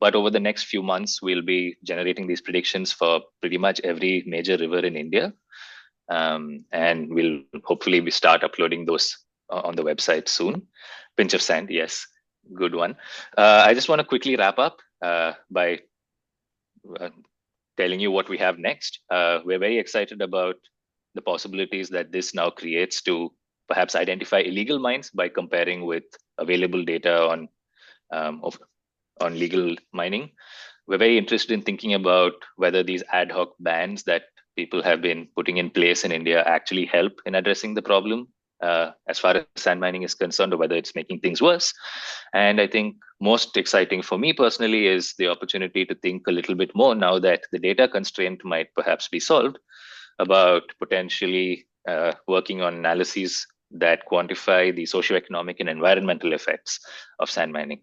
But over the next few months, we'll be generating these predictions for pretty much every major river in India. And we'll hopefully start uploading those on the website soon. Pinch of Sand, yes, good one. I just want to quickly wrap up by telling you what we have next. We're very excited about the possibilities that this now creates to perhaps identify illegal mines by comparing with available data on legal mining. We're very interested in thinking about whether these ad hoc bans that people have been putting in place in India actually help in addressing the problem as far as sand mining is concerned, or whether it's making things worse. And I think most exciting for me personally is the opportunity to think a little bit more now that the data constraint might perhaps be solved, about potentially working on analyses that quantify the socioeconomic and environmental effects of sand mining.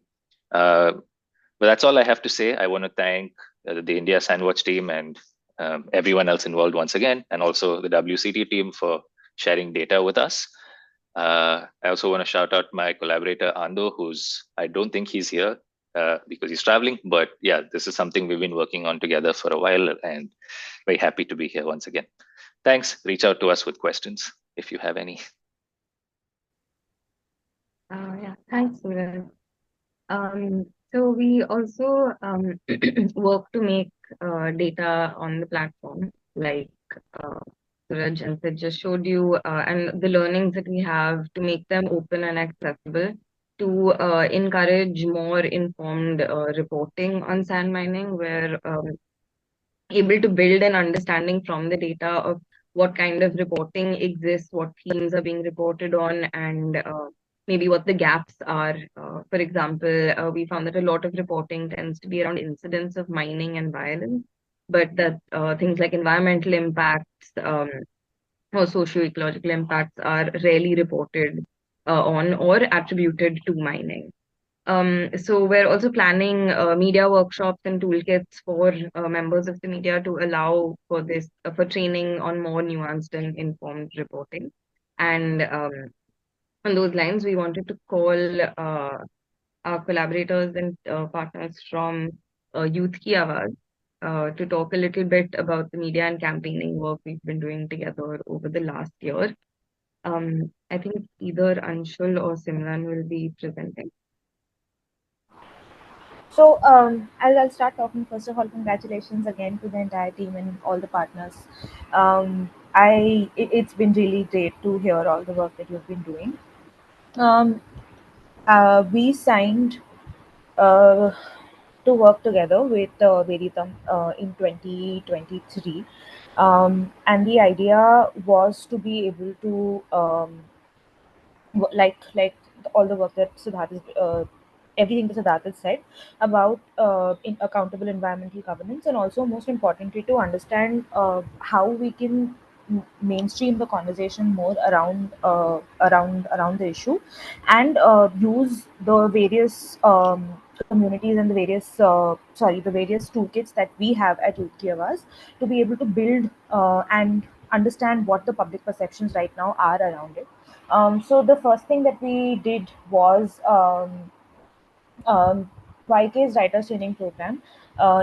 But that's all I have to say. I want to thank the India Sandwatch team and everyone else involved once again, and also the WCT team for sharing data with us. I also want to shout out my collaborator, Ando, I don't think he's here because he's traveling. But yeah, this is something we've been working on together for a while, and very happy to be here once again. Thanks. Reach out to us with questions if you have any. Yeah, thanks, Suraj. So we also work to make data on the platform, like Suraj and Sid just showed you, and the learnings that we have to make them open and accessible, to encourage more informed reporting on sand mining, where able to build an understanding from the data of what kind of reporting exists, what themes are being reported on, and maybe what the gaps are. For example, we found that a lot of reporting tends to be around incidents of mining and violence, but that things like environmental impacts or socio-ecological impacts are rarely reported on or attributed to mining. So we're also planning media workshops and toolkits for members of the media to allow for this for training on more nuanced and informed reporting. And on those lines, we wanted to call our collaborators and partners from Youth Ki Awaaz to talk a little bit about the media and campaigning work we've been doing together over the last year. I think either Anshul or Simran will be presenting. So I'll start talking. First of all, congratulations again to the entire team and all the partners. It's been really great to hear all the work that you've been doing. We signed to work together with Veritam in 2023, and the idea was to be able to like all the work that Siddharth is everything that Siddharth has said about in accountable environmental governance, and also most importantly to understand how we can mainstream the conversation more around the issue, and use the various communities and the various toolkits that we have at Youth Ki Awaaz to be able to build and understand what the public perceptions right now are around it. So the first thing that we did was um, YK's Writers Training Program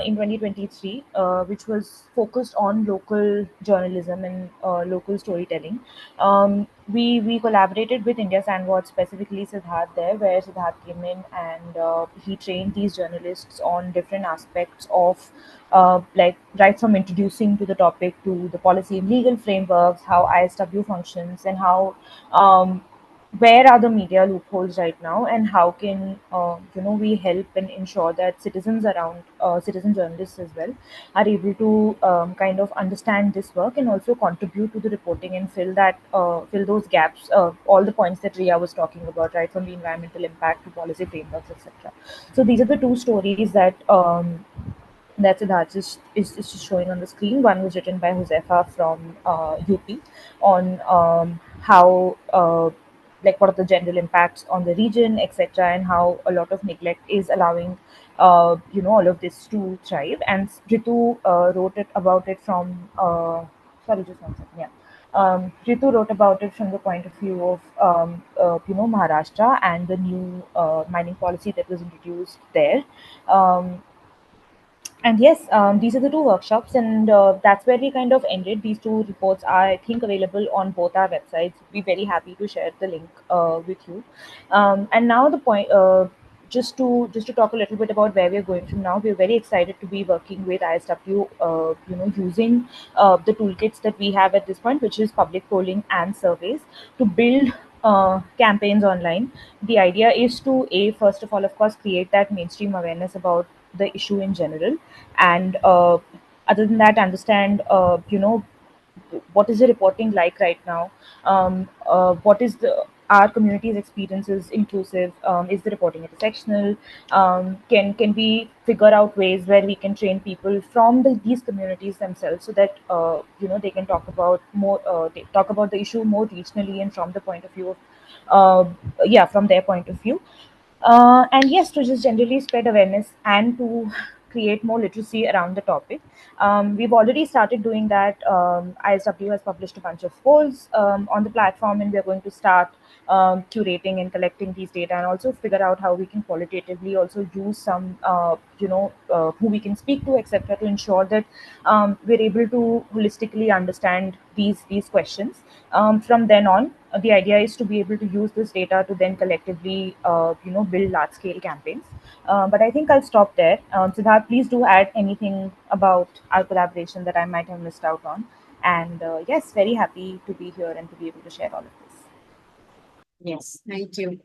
in 2023, which was focused on local journalism and local storytelling. We collaborated with India Sandwatch, specifically Siddharth there, where Siddharth came in and he trained these journalists on different aspects of like right from introducing to the topic to the policy and legal frameworks, how ISW functions, and how where are the media loopholes right now, and how can we help and ensure that citizens around citizen journalists as well are able to kind of understand this work and also contribute to the reporting and fill those gaps, all the points that Ria was talking about, right from the environmental impact to policy frameworks, etc. So these are the two stories that Siddharth is showing on the screen. One was written by Josefa from UP on how like what are the general impacts on the region, etc., and how a lot of neglect is allowing all of this to thrive. And Ritu wrote it about it from sorry, just one second, yeah. Ritu wrote about it from the point of view of Maharashtra and the new mining policy that was introduced there. And yes, these are the two workshops, and that's where we kind of ended. These two reports are, I think, available on both our websites. We're very happy to share the link with you. And now the point, just to talk a little bit about where we're going from now. We're very excited to be working with ISW, using the toolkits that we have at this point, which is public polling and surveys, to build campaigns online. The idea is to, first of all, of course, create that mainstream awareness about the issue in general, and other than that, understand what is the reporting like right now, what is the our community's experiences inclusive, is the reporting intersectional, can we figure out ways where we can train people from these communities themselves, so that they can talk about more, they talk about the issue more regionally and from the point of view of from their point of view, and yes, to just generally spread awareness and to create more literacy around the topic. We've already started doing that. ISW has published a bunch of polls on the platform, and we're going to start curating and collecting these data, and also figure out how we can qualitatively also use some, who we can speak to, etc., to ensure that we're able to holistically understand these questions. From then on, the idea is to be able to use this data to then collectively, build large scale campaigns. But I think I'll stop there. Siddharth, please do add anything about our collaboration that I might have missed out on. And yes, very happy to be here and to be able to share all of this. Yes, thank you.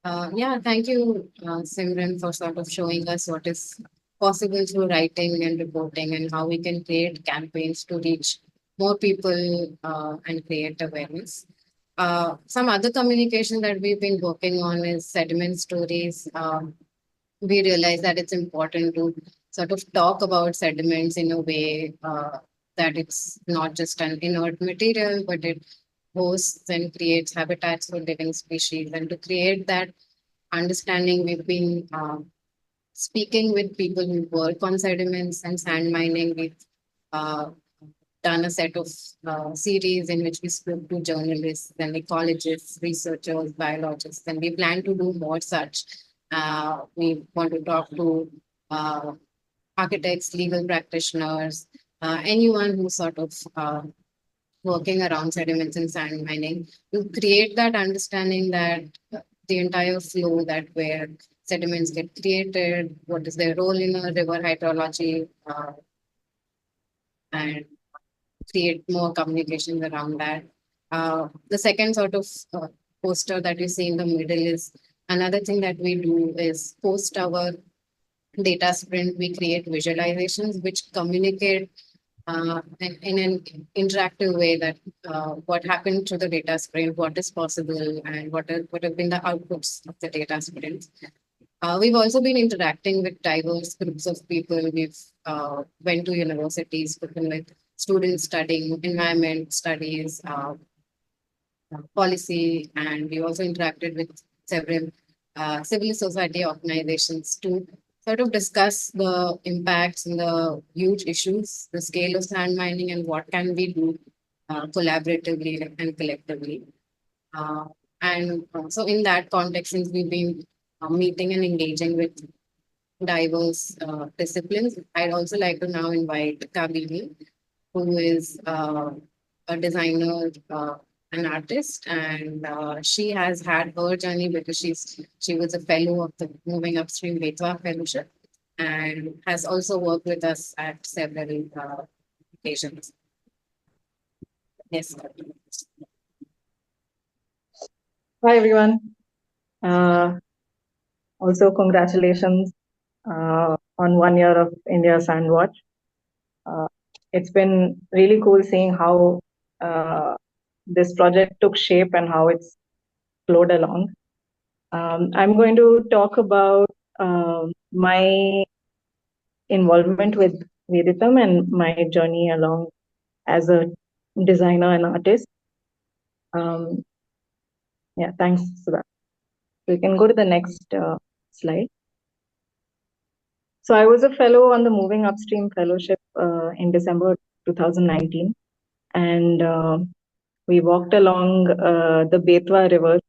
Yeah, thank you, Simran, for sort of showing us what is possible through writing and reporting, and how we can create campaigns to reach more people and create awareness. Some other communication that we've been working on is sediment stories. We realize that it's important to sort of talk about sediments in a way that it's not just an inert material, but it hosts and creates habitats for living species. And to create that understanding, we've been speaking with people who work on sediments and sand mining. We've uh, done a set of series in which we spoke to journalists and ecologists, researchers, biologists, and we plan to do more such. We want to talk to architects, legal practitioners, anyone who's sort of working around sediments and sand mining, to create that understanding that the entire flow, that where sediments get created, what is their role in a river hydrology, and create more communication around that. The second sort of poster that you see in the middle is another thing that we do is post our data sprint. We create visualizations which communicate in an interactive way that what happened to the data sprint, what is possible, and what have been the outputs of the data sprint. We've also been interacting with diverse groups of people. We've went to universities, spoken with students studying environment studies, policy, and we also interacted with several civil society organizations to sort of discuss the impacts and the huge issues, the scale of sand mining, and what can we do collaboratively and collectively. So in that context, since we've been meeting and engaging with diverse disciplines, I'd also like to now invite Kabini, who is a designer, an artist, and she has had her journey because she was a fellow of the Moving Upstream Betwa Fellowship, and has also worked with us at several occasions. Yes. Hi, everyone. Also, congratulations on 1 year of India Sandwatch. It's been really cool seeing how this project took shape and how it's flowed along. I'm going to talk about my involvement with Veditam and my journey along as a designer and artist. Yeah, thanks, Sudha. We can go to the next slide. So I was a fellow on the Moving Upstream Fellowship in December 2019, and we walked along the Betwa River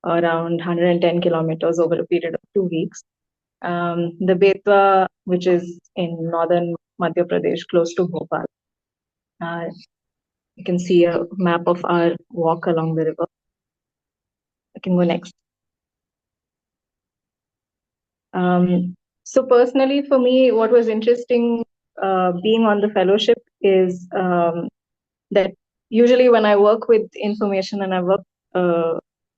around 110 kilometers over a period of 2 weeks. the Betwa, which is in northern Madhya Pradesh, close to Bhopal. You can see a map of our walk along the river. I can go next. So personally, for me, what was interesting being on the fellowship is that usually when I work with information and I work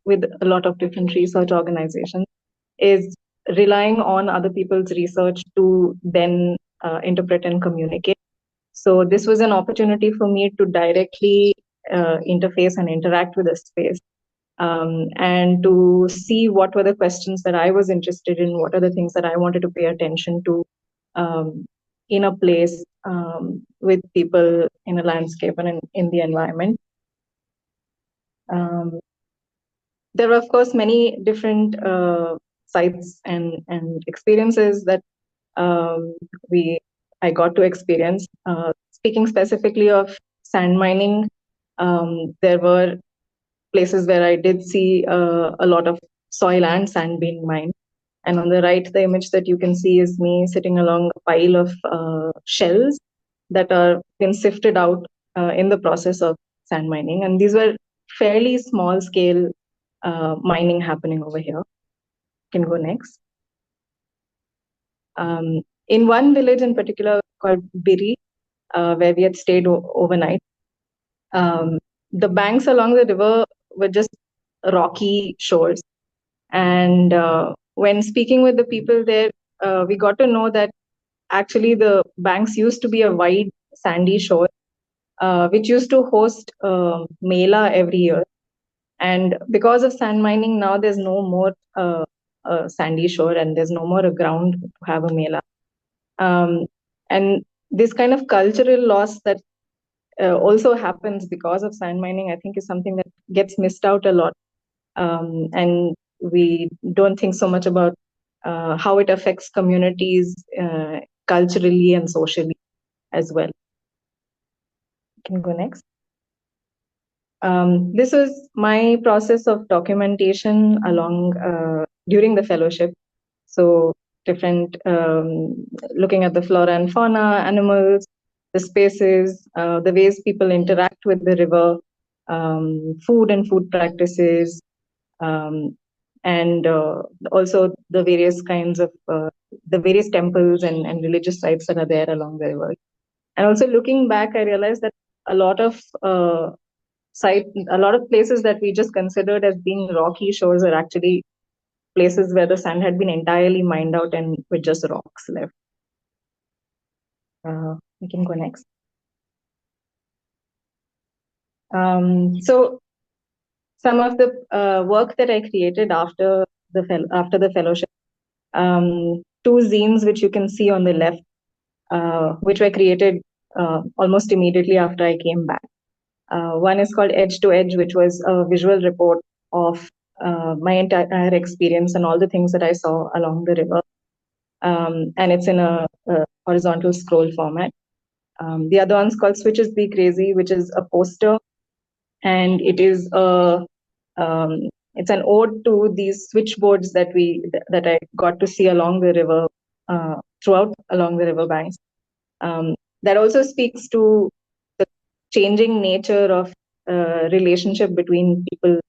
with a lot of different research organizations, is relying on other people's research to then interpret and communicate. So this was an opportunity for me to directly interface and interact with the space. And to see what were the questions that I was interested in, what are the things that I wanted to pay attention to in a place with people in a landscape and in the environment. There were, of course, many different sites and experiences that I got to experience. Speaking specifically of sand mining, there were places where I did see a lot of soil and sand being mined. And on the right, the image that you can see is me sitting along a pile of shells that are been sifted out in the process of sand mining. And these were fairly small scale mining happening over here. You can go next. In one village in particular called Biri, where we had stayed overnight, the banks along the river were just rocky shores. And when speaking with the people there, we got to know that actually the banks used to be a wide sandy shore, which used to host Mela every year. And because of sand mining, now there's no more sandy shore and there's no more a ground to have a Mela. And this kind of cultural loss that also happens because of sand mining, I think is something that gets missed out a lot. And we don't think so much about how it affects communities culturally and socially as well. You can go next. This was my process of documentation along during the fellowship. So different, looking at the flora and fauna, animals, the spaces, the ways people interact with the river, food and food practices, and also the various kinds of the various temples and religious sites that are there along the river. And also looking back, I realized that a lot of places that we just considered as being rocky shores are actually places where the sand had been entirely mined out and with just rocks left. We can go next. So some of the work that I created after the fellowship, two zines which you can see on the left, which were created almost immediately after I came back. One is called Edge to Edge, which was a visual report of my entire experience and all the things that I saw along the river. And it's in a horizontal scroll format. The other one's called Switches Be Crazy, which is a poster. And it is it's an ode to these switchboards that I got to see along the river, throughout along the river banks. That also speaks to the changing nature of relationship between people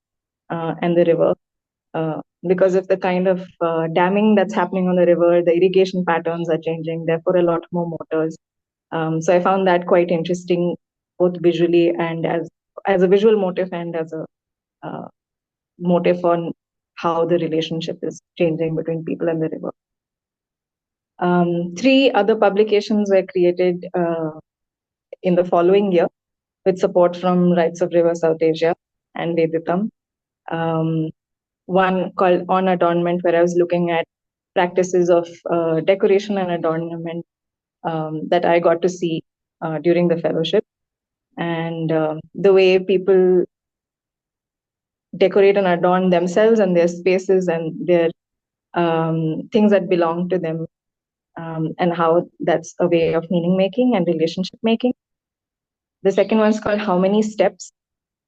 and the river. Because of the kind of damming that's happening on the river, the irrigation patterns are changing, therefore a lot more motors. So I found that quite interesting, both visually and as a visual motif and as a motif on how the relationship is changing between people and the river. 3 other publications were created in the following year with support from Rights of River South Asia and Veditam. One called On Adornment, where I was looking at practices of decoration and adornment that I got to see during the fellowship, and the way people decorate and adorn themselves and their spaces and their things that belong to them, and how that's a way of meaning making and relationship making. The second one's called How Many Steps,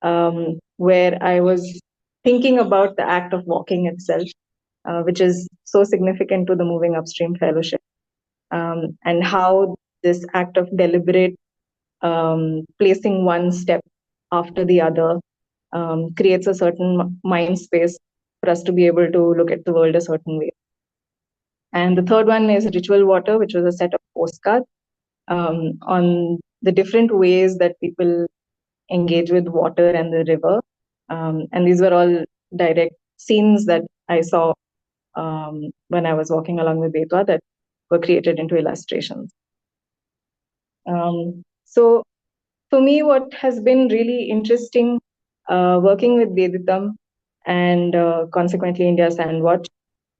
where I was thinking about the act of walking itself, which is so significant to the Moving Upstream Fellowship, and how this act of deliberate placing one step after the other creates a certain mind space for us to be able to look at the world a certain way. And the third one is Ritual Water, which was a set of postcards on the different ways that people engage with water and the river. And these were all direct scenes that I saw when I was walking along the Betwa that were created into illustrations. So for me, what has been really interesting working with Veditam and consequently India Sandwatch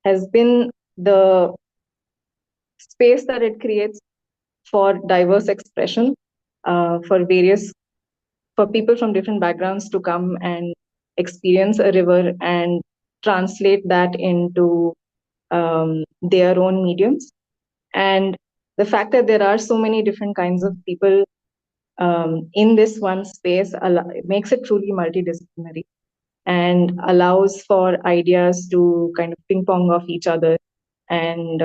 has been the space that it creates for diverse expression, for people from different backgrounds to come and experience a river and translate that into their own mediums. And the fact that there are so many different kinds of people in this one space makes it truly multidisciplinary and allows for ideas to kind of ping pong off each other and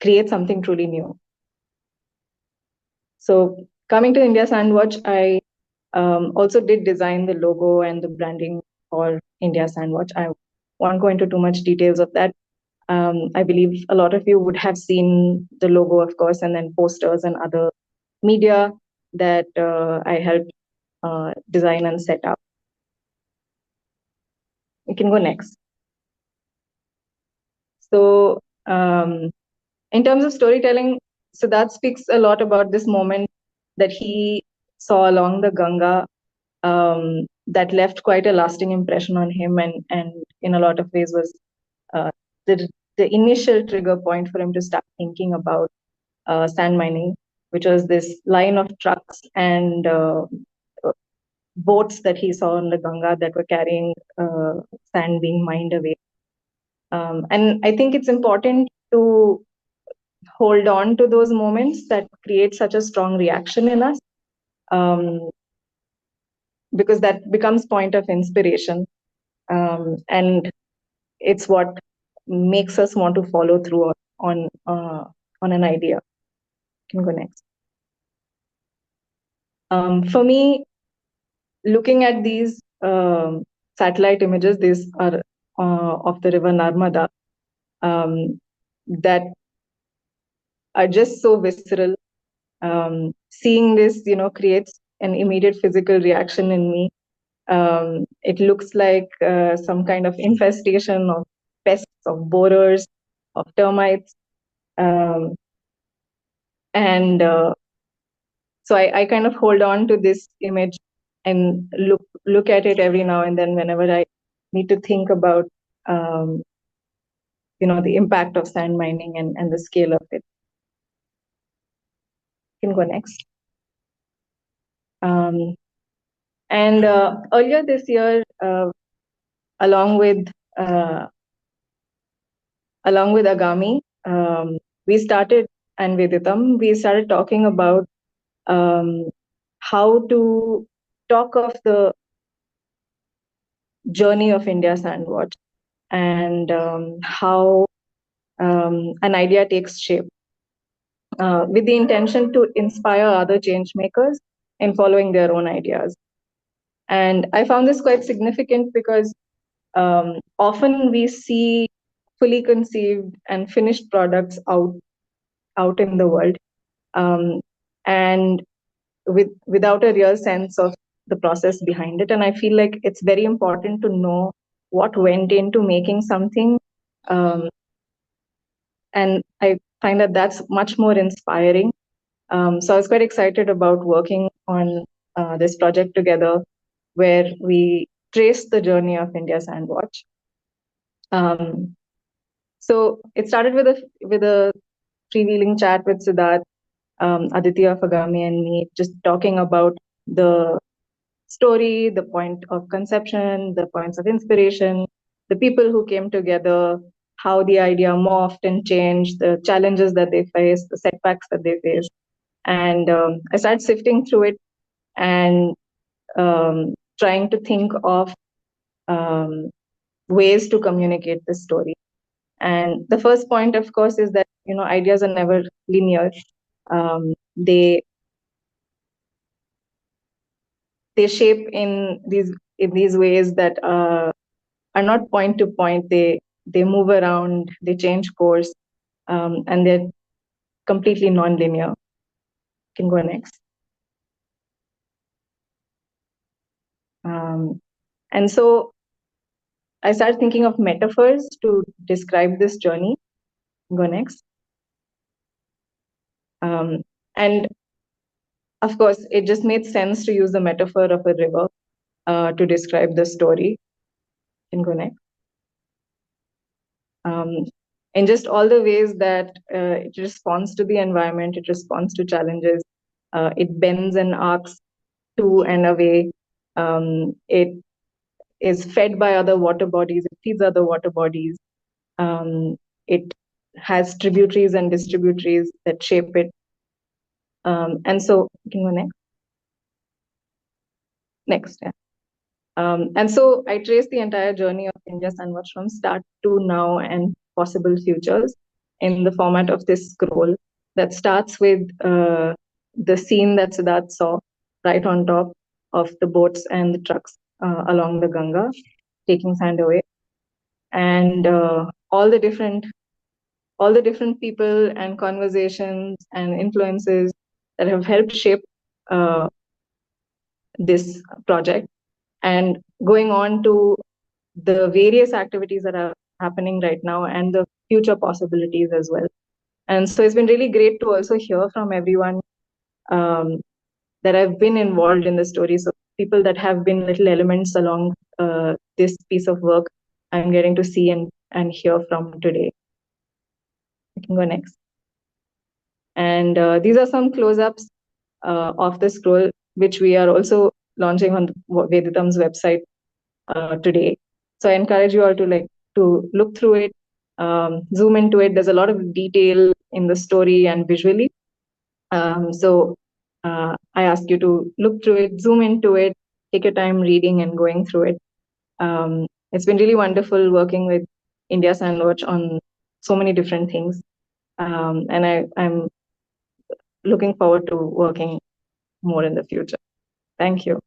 create something truly new. So coming to India Sandwatch, I also did design the logo and the branding for India Sandwatch. I won't go into too much details of that. I believe a lot of you would have seen the logo, of course, and then posters and other media that I helped design and set up. You can go next. So in terms of storytelling, Siddharth speaks a lot about this moment that he saw along the Ganga that left quite a lasting impression on him, and in a lot of ways was the initial trigger point for him to start thinking about sand mining, which was this line of trucks and boats that he saw on the Ganga that were carrying sand being mined away. And I think it's important to hold on to those moments that create such a strong reaction in us, because that becomes point of inspiration, and it's what makes us want to follow through on an idea. You can go next. For me, looking at these satellite images, these are of the river Narmada, that are just so visceral. Seeing this, creates an immediate physical reaction in me. It looks like some kind of infestation of pests, of borers, of termites. And so I kind of hold on to this image and look at it every now and then whenever I need to think about the impact of sand mining and the scale of it. You can go next. And earlier this year, along with Agami, we started, and Veditam, we started talking about how to talk of the journey of India Sandwatch and how an idea takes shape, with the intention to inspire other change makers in following their own ideas. And I found this quite significant because often we see fully conceived and finished products out in the world, and without a real sense of the process behind it. And I feel like it's very important to know what went into making something. And I find that that's much more inspiring. So I was quite excited about working on this project together, where we trace the journey of India Sandwatch. So it started with a freewheeling chat with Siddharth, Aditya of Agami, and me, just talking about the story, the point of conception, the points of inspiration, the people who came together, how the idea morphed and changed, the challenges that they faced, the setbacks that they faced. And I started sifting through it and trying to think of ways to communicate this story. And the first point, of course, is that ideas are never linear. They shape in these ways that are not point to point. They move around, they change course, and they're completely non-linear. Can go next. And so I started thinking of metaphors to describe this journey. Go next. And of course, it just made sense to use the metaphor of a river to describe the story. Can go next. In just all the ways that it responds to the environment, it responds to challenges, it bends and arcs to and away. It is fed by other water bodies, it feeds other water bodies. It has tributaries and distributaries that shape it. And so, can you go next? Next, yeah. And so I traced the entire journey of India Sandwatch from start to now and possible futures in the format of this scroll that starts with the scene that Siddharth saw right on top of the boats and the trucks along the Ganga, taking sand away. And all the different people and conversations and influences that have helped shape this project, and going on to the various activities that are happening right now and the future possibilities as well. And so it's been really great to also hear from everyone that have been involved in the story. So people that have been little elements along this piece of work, I'm getting to see and hear from today. I can go next. And these are some close-ups of the scroll, which we are also launching on Veditam's website today. So I encourage you all to look through it, zoom into it. There's a lot of detail in the story and visually. So I ask you to look through it, zoom into it, take your time reading and going through it. It's been really wonderful working with India Sandwatch on so many different things. And I'm looking forward to working more in the future. Thank you.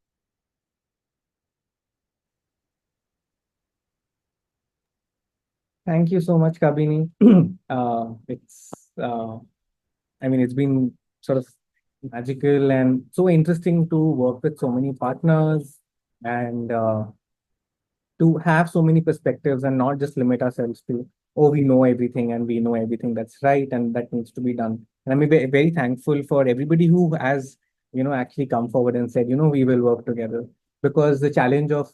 Thank you so much, Kabini. It's been sort of magical and so interesting to work with so many partners and to have so many perspectives and not just limit ourselves to, oh, we know everything and we know everything that's right and that needs to be done. And I'm very thankful for everybody who has, actually come forward and said, we will work together. Because the challenge of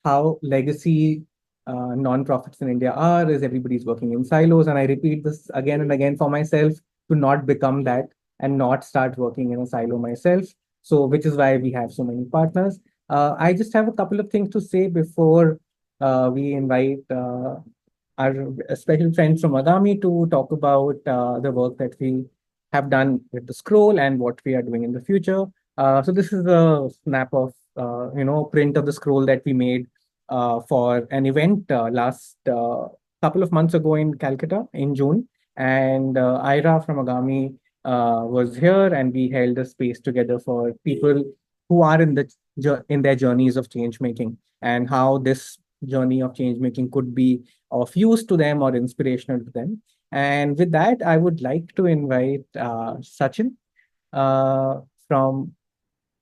how legacy non-profits in India are is everybody's working in silos. And I repeat this again and again for myself to not become that and not start working in a silo myself. So, which is why we have so many partners. I just have a couple of things to say before we invite our special friends from Agami to talk about the work that we have done with the scroll and what we are doing in the future. So this is a snap of print of the scroll that we made for an event last couple of months ago in Calcutta in June. And Ira from Agami was here, and we held a space together for people who are in their journeys of change making, and how this journey of change making could be of use to them or inspirational to them. And with that, I would like to invite Sachin from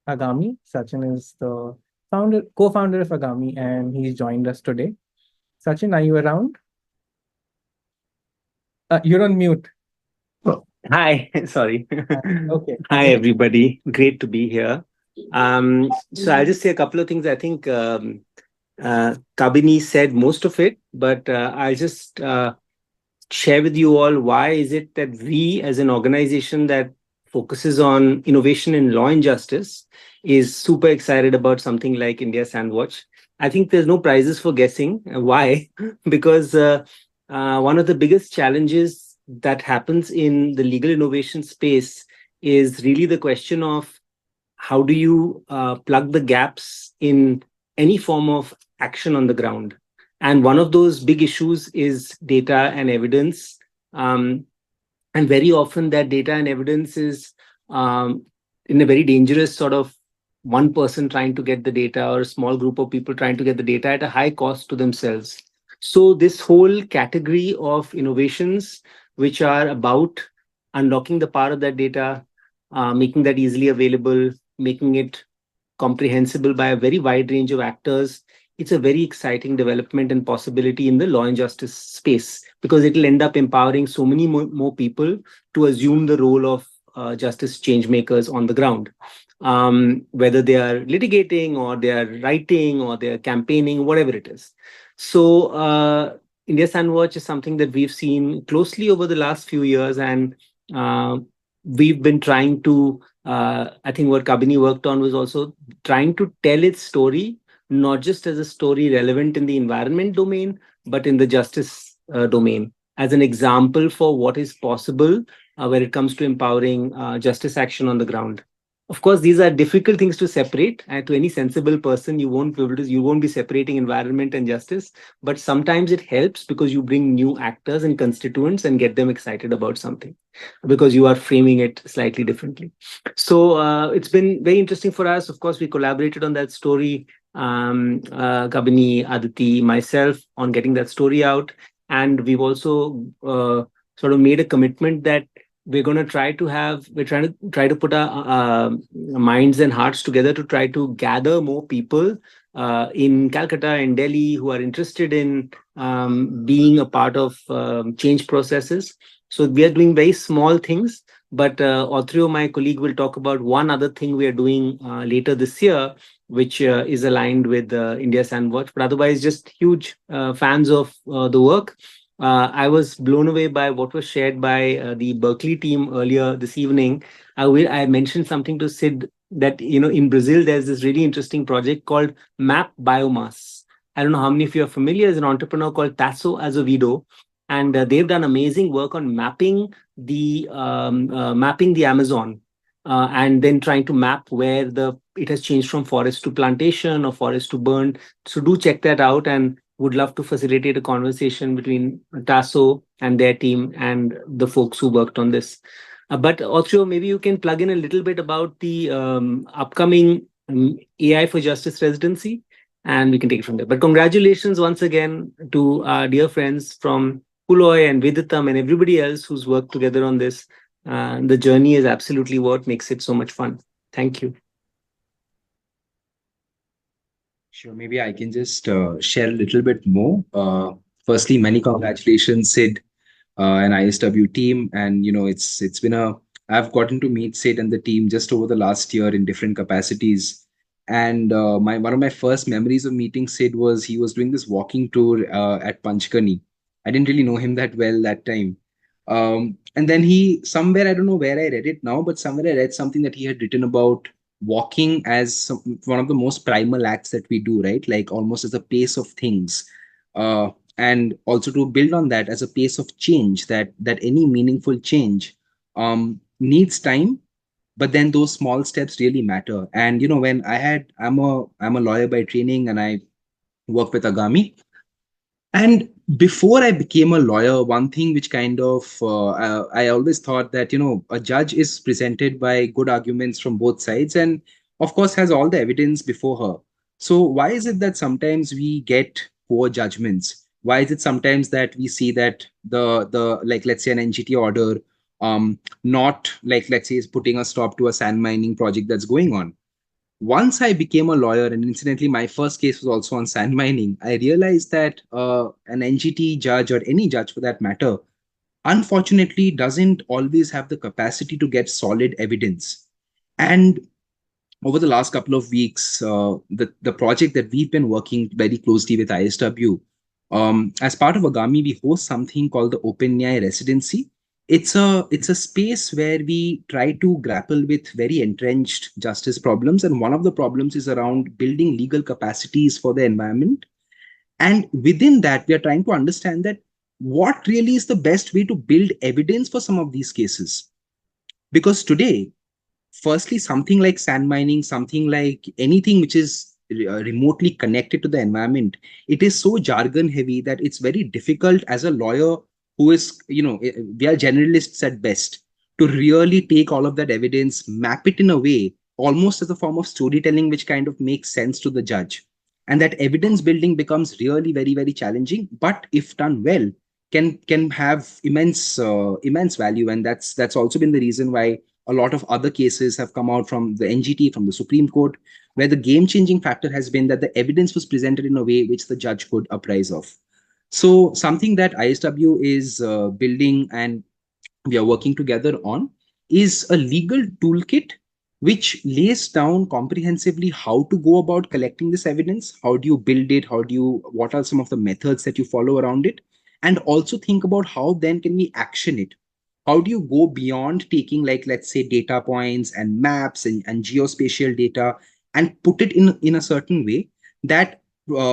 Agami. Sachin is the co-founder of Agami, and he's joined us today. Sachin, are you around? You're on mute. Oh, hi, sorry. Okay. Hi, everybody. Great to be here. So I'll just say a couple of things. I think Kabini said most of it, but I'll just share with you all why is it that we, as an organization that focuses on innovation in law and justice, is super excited about something like India Sandwatch. I think there's no prizes for guessing. Why? Because one of the biggest challenges that happens in the legal innovation space is really the question of how do you plug the gaps in any form of action on the ground. And one of those big issues is data and evidence. And very often that data and evidence is in a very dangerous sort of one person trying to get the data or a small group of people trying to get the data at a high cost to themselves. So this whole category of innovations which are about unlocking the power of that data, making that easily available, making it comprehensible by a very wide range of actors, it's a very exciting development and possibility in the law and justice space, because it will end up empowering so many more people to assume the role of justice change makers on the ground. Whether they are litigating or they are writing or they are campaigning, whatever it is. So India Sandwatch is something that we've seen closely over the last few years, and we've been trying to, I think what Kabini worked on was also trying to tell its story, not just as a story relevant in the environment domain, but in the justice domain, as an example for what is possible when it comes to empowering justice action on the ground. Of course, these are difficult things to separate. To any sensible person, you won't be separating environment and justice. But sometimes it helps because you bring new actors and constituents and get them excited about something, because you are framing it slightly differently. So it's been very interesting for us. Of course, we collaborated on that story, Kabini, Aditi, myself, on getting that story out. And we've also sort of made a commitment that we're trying to put our minds and hearts together to try to gather more people in Calcutta and Delhi who are interested in being a part of change processes. So we are doing very small things, but Autrio, my colleague, will talk about one other thing we are doing later this year, which is aligned with India Sandwatch. But otherwise, just huge fans of the work. I was blown away by what was shared by the Berkeley team earlier this evening. I mentioned something to Sid that, in Brazil, there's this really interesting project called Map Biomass. I don't know how many of you are familiar. There's an entrepreneur called Tasso Azevedo, and they've done amazing work on mapping the Amazon and then trying to map where it has changed from forest to plantation or forest to burn. So do check that out, and would love to facilitate a conversation between Tasso and their team and the folks who worked on this. But also, maybe you can plug in a little bit about the upcoming AI for Justice residency, and we can take it from there. But congratulations once again to our dear friends from Puloy and Vedatam and everybody else who's worked together on this. The journey is absolutely what makes it so much fun. Thank you. Sure, maybe I can just share a little bit more. Firstly, many congratulations, Sid and ISW team. And it's been I've gotten to meet Sid and the team just over the last year in different capacities. And one of my first memories of meeting Sid was he was doing this walking tour at Panchgani. I didn't really know him that well that time. And then somewhere, I don't know where I read it now, but somewhere I read something that he had written about walking as one of the most primal acts that we do, right? Like almost as a pace of things. And also to build on that as a pace of change, that any meaningful change needs time, but then those small steps really matter. And when I'm a lawyer by training, and I work with Agami. And before I became a lawyer, one thing which kind of I always thought that a judge is presented by good arguments from both sides, and of course has all the evidence before her. So why is it that sometimes we get poor judgments? Why is it sometimes that we see that the like, let's say, an NGT order not, like, let's say, is putting a stop to a sand mining project that's going on? Once I became a lawyer, and incidentally, my first case was also on sand mining, I realized that an NGT judge, or any judge for that matter, unfortunately doesn't always have the capacity to get solid evidence. And over the last couple of weeks, the project that we've been working very closely with ISW, as part of Agami, we host something called the Open Nyaya Residency. It's a space where we try to grapple with very entrenched justice problems. And one of the problems is around building legal capacities for the environment. And within that, we are trying to understand that what really is the best way to build evidence for some of these cases. Because today, firstly, something like sand mining, something like anything which is remotely connected to the environment, it is so jargon heavy that it's very difficult as a lawyer who is, we are generalists at best, to really take all of that evidence, map it in a way almost as a form of storytelling which kind of makes sense to the judge. And that evidence building becomes really very, very challenging, but if done well, can have immense value. And that's also been the reason why a lot of other cases have come out from the NGT, from the Supreme Court, where the game changing factor has been that the evidence was presented in a way which the judge could apprise of. So something that ISW is building and we are working together on is a legal toolkit which lays down comprehensively how to go about collecting this evidence. How do you build it? What are some of the methods that you follow around it? And also think about how then can we action it? How do you go beyond taking, like, let's say, data points and maps and geospatial data and put it in a certain way that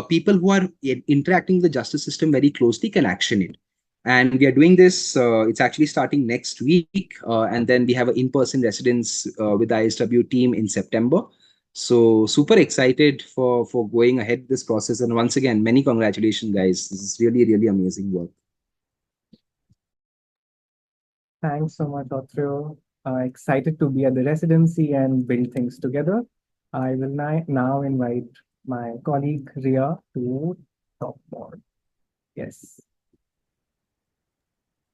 people who are interacting with the justice system very closely can action it. And we are doing this, it's actually starting next week. And then we have an in-person residence with the ISW team in September. So super excited for going ahead with this process. And once again, many congratulations, guys. This is really, really amazing work. Thanks so much, Othrio. Excited to be at the residency and build things together. I will now invite my colleague Ria to talk more. Yes.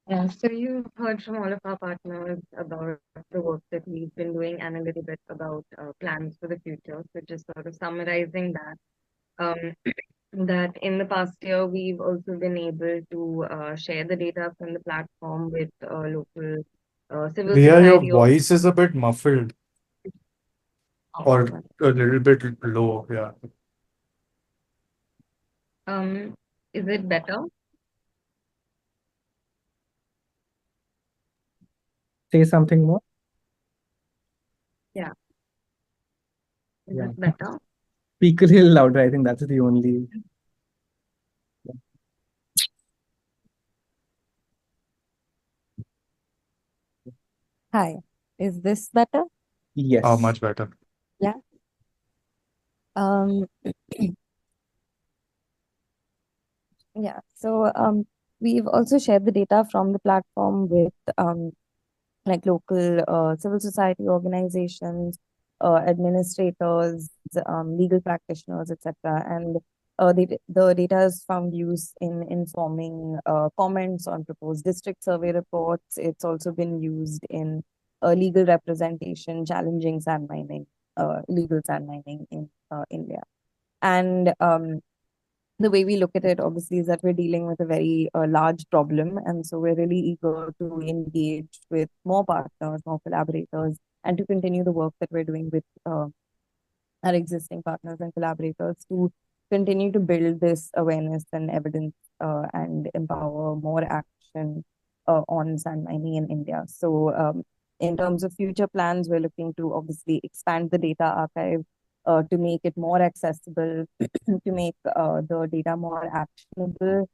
So you've heard from all of our partners about the work that we've been doing and a little bit about plans for the future. So just sort of summarizing that, that in the past year, we've also been able to share the data from the platform with local civil Ria, your society. voice is a bit muffled or Oh, a little bit low. Yeah. is it better? Say something more. Yeah. Is Yeah. it better? Speak a little louder. I think that's the only. Hi, is this better? Yes. Much better. Yeah. Um, yeah. So we've also shared the data from the platform with like local civil society organizations, administrators, legal practitioners, etc. And the data has found use in informing comments on proposed district survey reports. It's also been used in legal representation challenging sand mining, illegal sand mining in India. And the way we look at it, obviously, is that we're dealing with a very large problem. And so we're really eager to engage with more partners, more collaborators, and to continue the work that we're doing with our existing partners and collaborators to continue to build this awareness and evidence and empower more action on sand mining in India. So in terms of future plans, we're looking to obviously expand the data archive to make it more accessible, to make the data more actionable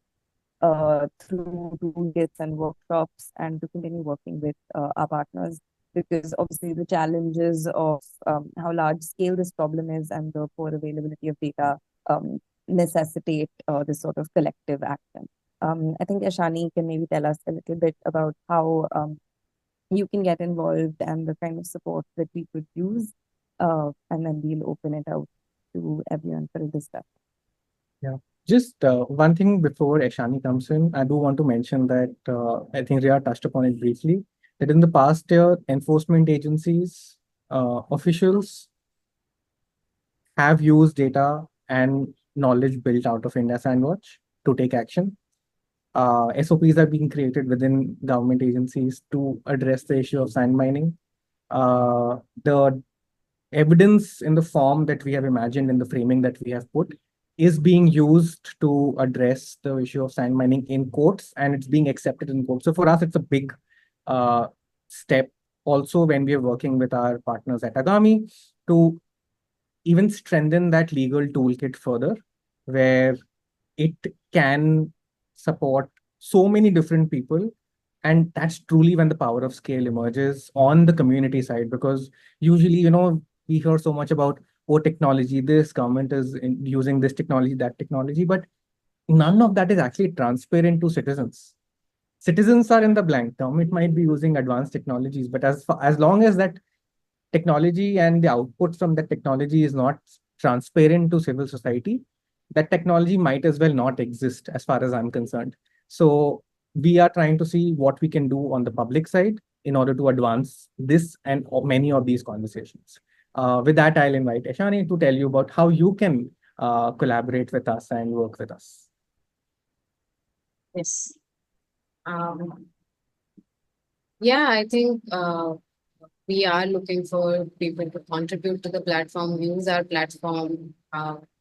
through toolkits and workshops, and to continue working with our partners. Because obviously the challenges of how large scale this problem is and the poor availability of data necessitate this sort of collective action. I think Ashani can maybe tell us a little bit about how you can get involved and the kind of support that we could use. And then we'll open it out to everyone for a discussion. Yeah. Just one thing before Ashani comes in, I do want to mention that I think Ria touched upon it briefly, that in the past year, enforcement agencies, officials have used data and knowledge built out of India Sandwatch to take action. SOPs are being created within government agencies to address the issue of sand mining. The evidence in the form that we have imagined in the framing that we have put is being used to address the issue of sand mining in courts, and it's being accepted in courts. So for us, it's a big step also when we are working with our partners at Agami to even strengthen that legal toolkit further, where it can support so many different people. And that's truly when the power of scale emerges on the community side, because usually, we hear so much about oh, technology, this government is using this technology, that technology, but none of that is actually transparent to citizens. Citizens are in the blank. Government might be using advanced technologies, but as long as that technology and the output from that technology is not transparent to civil society, that technology might as well not exist as far as I'm concerned. So we are trying to see what we can do on the public side in order to advance this and many of these conversations. With that, I'll invite Eshani to tell you about how you can collaborate with us and work with us. Yes. Yeah, I think we are looking for people to contribute to the platform, use our platform.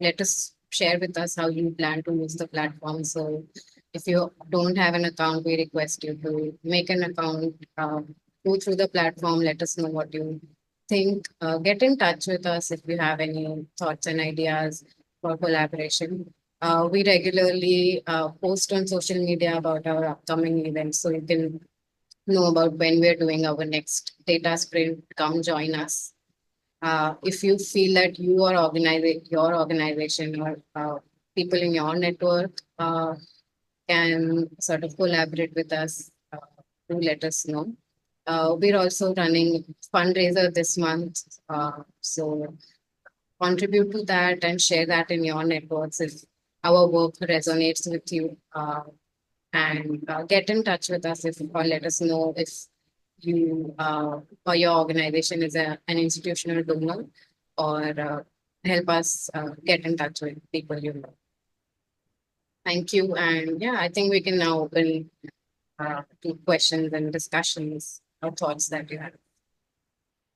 Let us share with us how you plan to use the platform. So if you don't have an account, we request you to make an account, go through the platform, let us know what you think. Get in touch with us if you have any thoughts and ideas for collaboration. We regularly post on social media about our upcoming events, so you can know about when we're doing our next data sprint. Come join us. If you feel that you are organizing your organization or people in your network can sort of collaborate with us, do let us know. We're also running fundraiser this month, so contribute to that and share that in your networks if our work resonates with you. And get in touch with us or let us know if you or your organization is an institutional donor, or help us get in touch with people you know. Thank you. And yeah, I think we can now open to questions and discussions or thoughts that you have.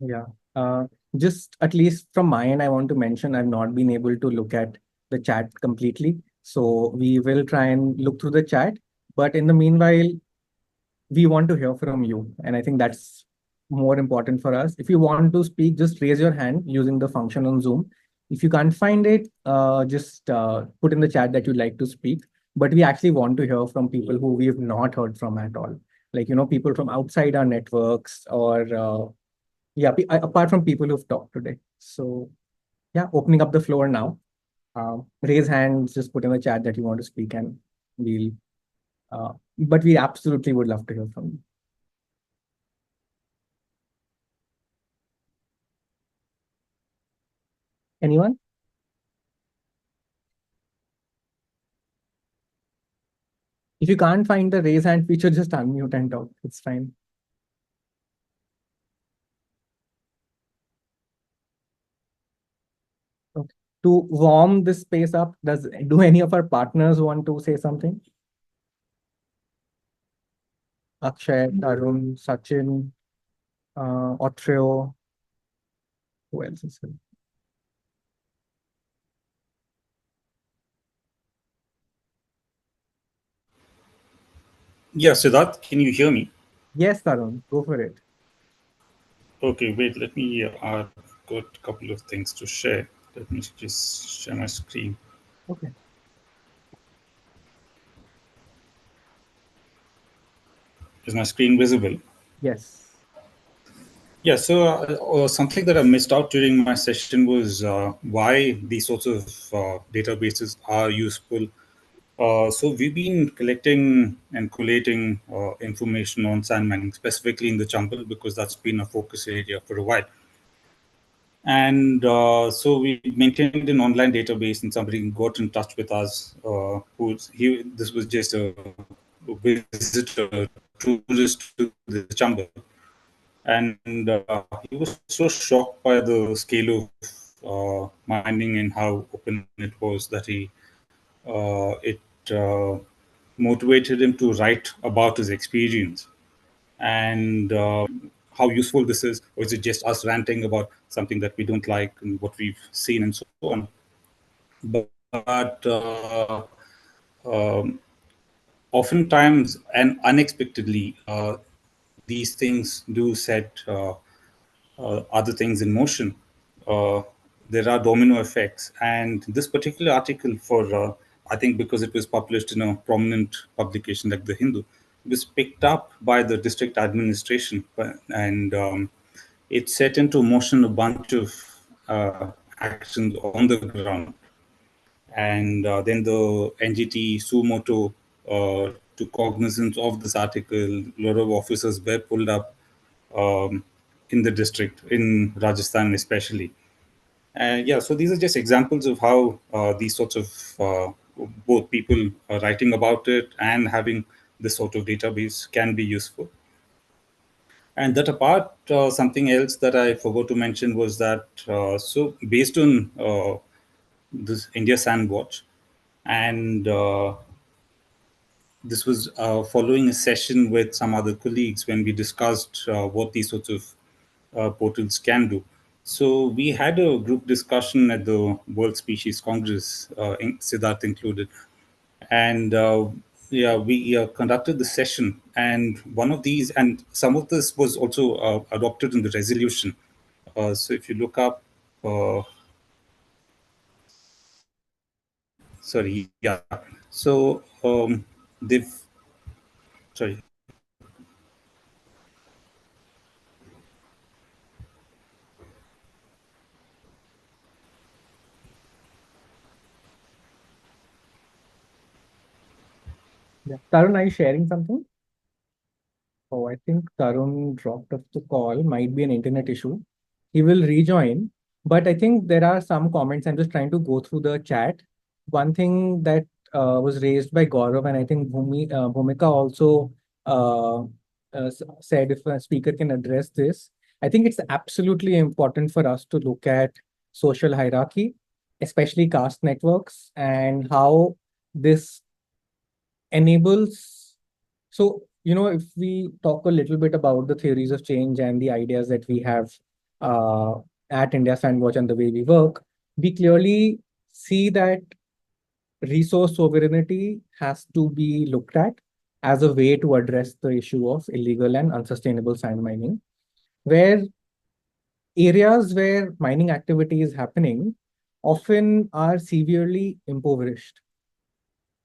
Yeah. Just at least from my end, I want to mention I've not been able to look at the chat completely. So we will try and look through the chat. But in the meanwhile, we want to hear from you. And I think that's more important for us. If you want to speak, just raise your hand using the function on Zoom. If you can't find it, just put in the chat that you'd like to speak. But we actually want to hear from people who we have not heard from at all. Like, people from outside our networks or, apart from people who've talked today. So, yeah, opening up the floor now. Raise hands, just put in the chat that you want to speak and we'll but we absolutely would love to hear from you. Anyone? If you can't find the raise hand feature, just unmute and talk. It's fine. Okay. To warm this space up, do any of our partners want to say something? Akshay, Tarun, Sachin, Otreo. Who else is here? Yeah, Siddharth, can you hear me? Yes, Tarun, go for it. Okay, wait, let me, I've got a couple of things to share. Let me just share my screen. Okay. Is my screen visible? Yes. Yeah, so something that I missed out during my session was why these sorts of databases are useful. So we've been collecting and collating information on sand mining, specifically in the Chambal, because that's been a focus area for a while. And so we maintained an online database, and somebody got in touch with us. This was just a visitor, tourist to the Chambal. And he was so shocked by the scale of mining and how open it was that it motivated him to write about his experience and how useful this is, or is it just us ranting about something that we don't like and what we've seen and so on. But oftentimes and unexpectedly, these things do set other things in motion. There are domino effects. And this particular article I think because it was published in a prominent publication like The Hindu, it was picked up by the district administration and it set into motion a bunch of actions on the ground. And then the NGT Sumoto took cognizance of this article. A lot of officers were pulled up in the district, in Rajasthan especially. Yeah, so these are just examples of how these sorts of both people writing about it and having this sort of database can be useful. And that apart, something else that I forgot to mention was that, so based on this India Sandwatch, and this was following a session with some other colleagues when we discussed what these sorts of portals can do. So we had a group discussion at the World Species Congress, Siddharth included, and yeah, we conducted the session, and one of these, and some of this was also adopted in the resolution. So if you look up, sorry, yeah. So they've, sorry. Yeah. Tarun, are you sharing something? Oh, I think Tarun dropped off the call. Might be an internet issue. He will rejoin. But I think there are some comments. I'm just trying to go through the chat. One thing that was raised by Gaurav, and I think Bhumika also said if a speaker can address this. I think it's absolutely important for us to look at social hierarchy, especially caste networks, and how this enables. So, if we talk a little bit about the theories of change and the ideas that we have uh, at India Sandwatch and the way we work, we clearly see that resource sovereignty has to be looked at as a way to address the issue of illegal and unsustainable sand mining, where areas where mining activity is happening often are severely impoverished.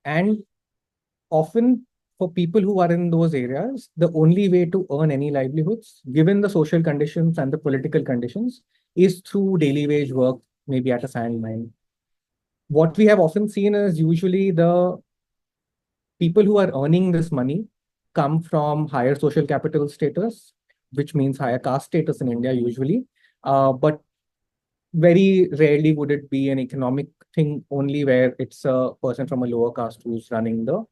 And often for people who are in those areas, the only way to earn any livelihoods, given the social conditions and the political conditions, is through daily wage work, maybe at a sand mine. What we have often seen is usually the people who are earning this money come from higher social capital status, which means higher caste status in India usually. But very rarely would it be an economic thing, only where it's a person from a lower caste who's running the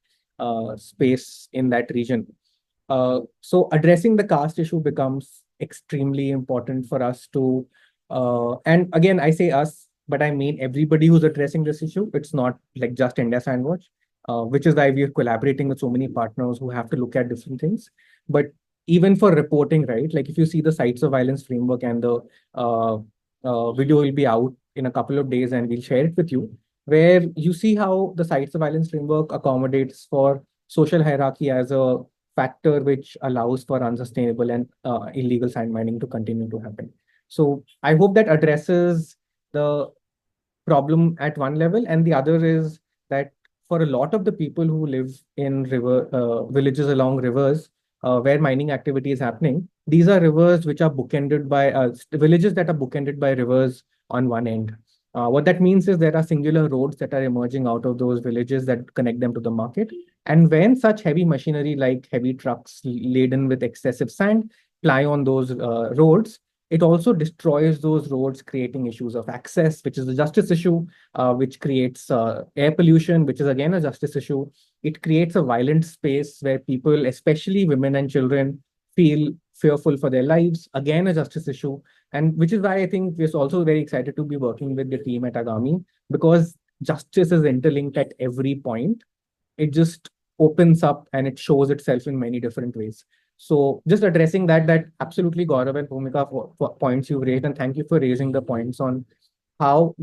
space in that region. So addressing the caste issue becomes extremely important for us to, and again, I say us, but I mean everybody who's addressing this issue. It's not like just India Sandwatch, which is why we're collaborating with so many partners who have to look at different things. But even for reporting, right? Like if you see the Sites of Violence framework, and the video will be out in a couple of days, and we'll share it with you, where you see how the Sites of Violence framework accommodates for social hierarchy as a factor which allows for unsustainable and illegal sand mining to continue to happen. So I hope that addresses the problem at one level, and the other is that for a lot of the people who live in villages along rivers where mining activity is happening, these are rivers which are bookended by villages that are bookended by rivers on one end. What that means is there are singular roads that are emerging out of those villages that connect them to the market. And when such heavy machinery like heavy trucks laden with excessive sand ply on those roads, it also destroys those roads, creating issues of access, which is a justice issue, which creates air pollution, which is again a justice issue. It creates a violent space where people, especially women and children, feel fearful for their lives, again a justice issue. And which is why I think we're also very excited to be working with the team at Agami, because justice is interlinked at every point. It just opens up and it shows itself in many different ways. So just addressing that absolutely Gaurav and Bhumika for points you raised, and thank you for raising the points on how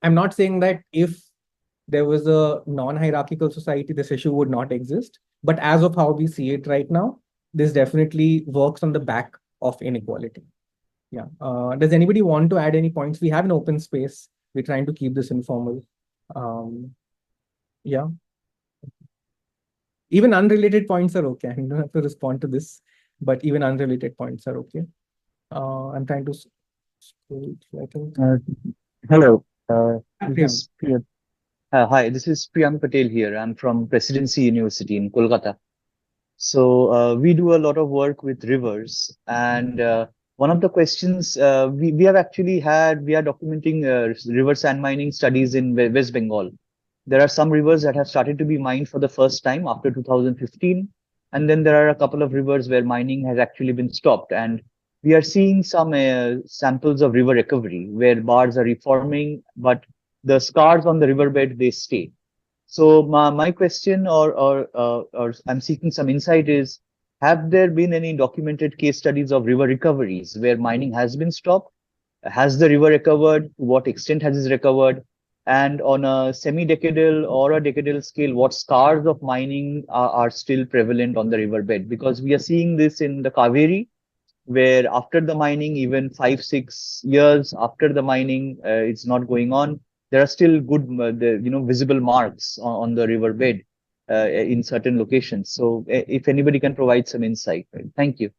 I'm not saying that if there was a non-hierarchical society, this issue would not exist. But as of how we see it right now, this definitely works on the back of inequality. Yeah. Does anybody want to add any points? We have an open space. We're trying to keep this informal. Yeah. Even unrelated points are okay. You don't have to respond to this, but even unrelated points are okay. I'm trying to I think. Hello, Ah, this is hi, this is Priyank Patel here. I'm from Presidency University in Kolkata. So we do a lot of work with rivers, and one of the questions we have actually had, we are documenting river sand mining studies in West Bengal. There are some rivers that have started to be mined for the first time after 2015, and then there are a couple of rivers where mining has actually been stopped, and we are seeing some samples of river recovery where bars are reforming, but the scars on the riverbed they stay. So my question or I'm seeking some insight is, have there been any documented case studies of river recoveries where mining has been stopped? Has the river recovered? To what extent has it recovered? And on a semi-decadal or a decadal scale, what scars of mining are still prevalent on the riverbed? Because we are seeing this in the Kaveri, where after the mining, even 5-6 years after the mining, it's not going on. There are still good, visible marks on the riverbed in certain locations. So, if anybody can provide some insight, thank you.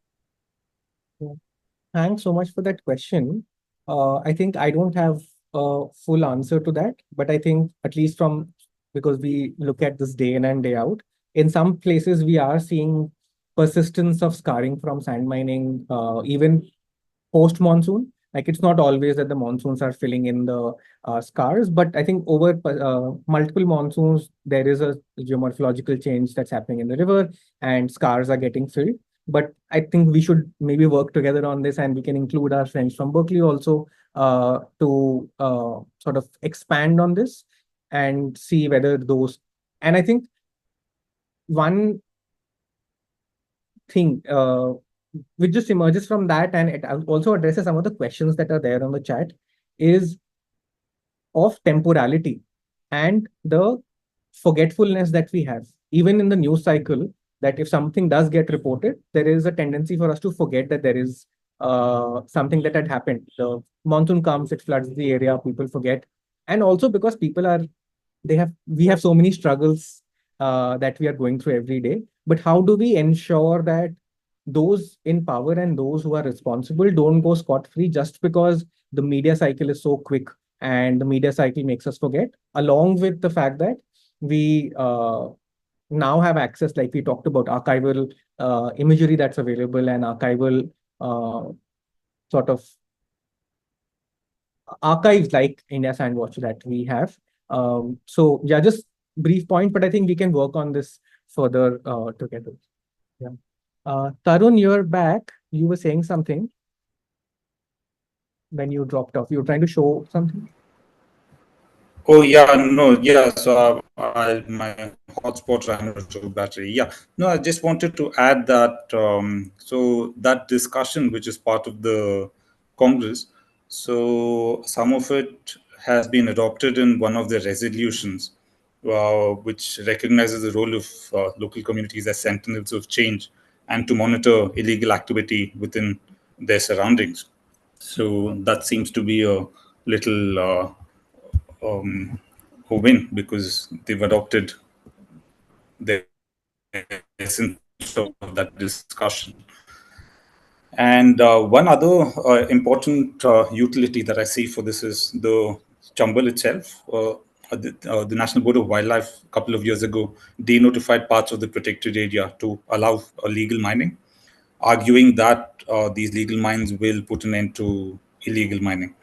Thanks so much for that question. I think I don't have a full answer to that, but I think at least because we look at this day in and day out, in some places we are seeing persistence of scarring from sand mining, even post monsoon. Like it's not always that the monsoons are filling in the scars, but I think over multiple monsoons, there is a geomorphological change that's happening in the river and scars are getting filled. But I think we should maybe work together on this, and we can include our friends from Berkeley also to sort of expand on this and see whether those. And I think one thing which just emerges from that, and it also addresses some of the questions that are there on the chat, is of temporality and the forgetfulness that we have. Even in the news cycle, that if something does get reported, there is a tendency for us to forget that there is something that had happened. The monsoon comes, it floods the area, people forget. And also because we have so many struggles that we are going through every day. But how do we ensure that those in power and those who are responsible don't go scot-free just because the media cycle is so quick and the media cycle makes us forget, along with the fact that we now have access, like we talked about, archival imagery that's available and archival sort of archives like India Sandwatch that we have. So yeah, just brief point, but I think we can work on this further together. Yeah. Tarun, you're back. You were saying something when you dropped off. You were trying to show something. Oh yeah, no, yeah. So my hotspot ran out of battery. Yeah, no, I just wanted to add that. So that discussion, which is part of the Congress, so some of it has been adopted in one of the resolutions, which recognizes the role of local communities as sentinels of change and to monitor illegal activity within their surroundings. So that seems to be a little who win because they've adopted the essence of that discussion. And one other important utility that I see for this is the Chambal itself. The National Board of Wildlife a couple of years ago denotified parts of the protected area to allow illegal mining, arguing that these legal mines will put an end to illegal mining.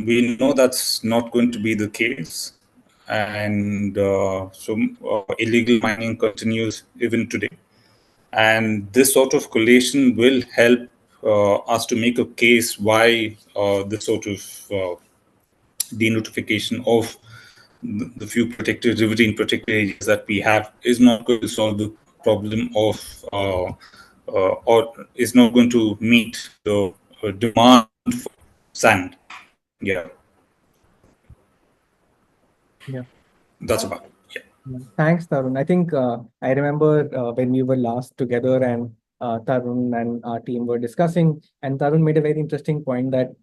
We know that's not going to be the case. And so illegal mining continues even today. And this sort of collation will help us to make a case why this sort of denotification of the few protected riverine protected areas that we have is not going to solve the problem of or is not going to meet the demand for sand. Yeah. Yeah. That's about it. Yeah. Thanks, Tarun. I think I remember when we were last together and Tarun and our team were discussing, and Tarun made a very interesting point that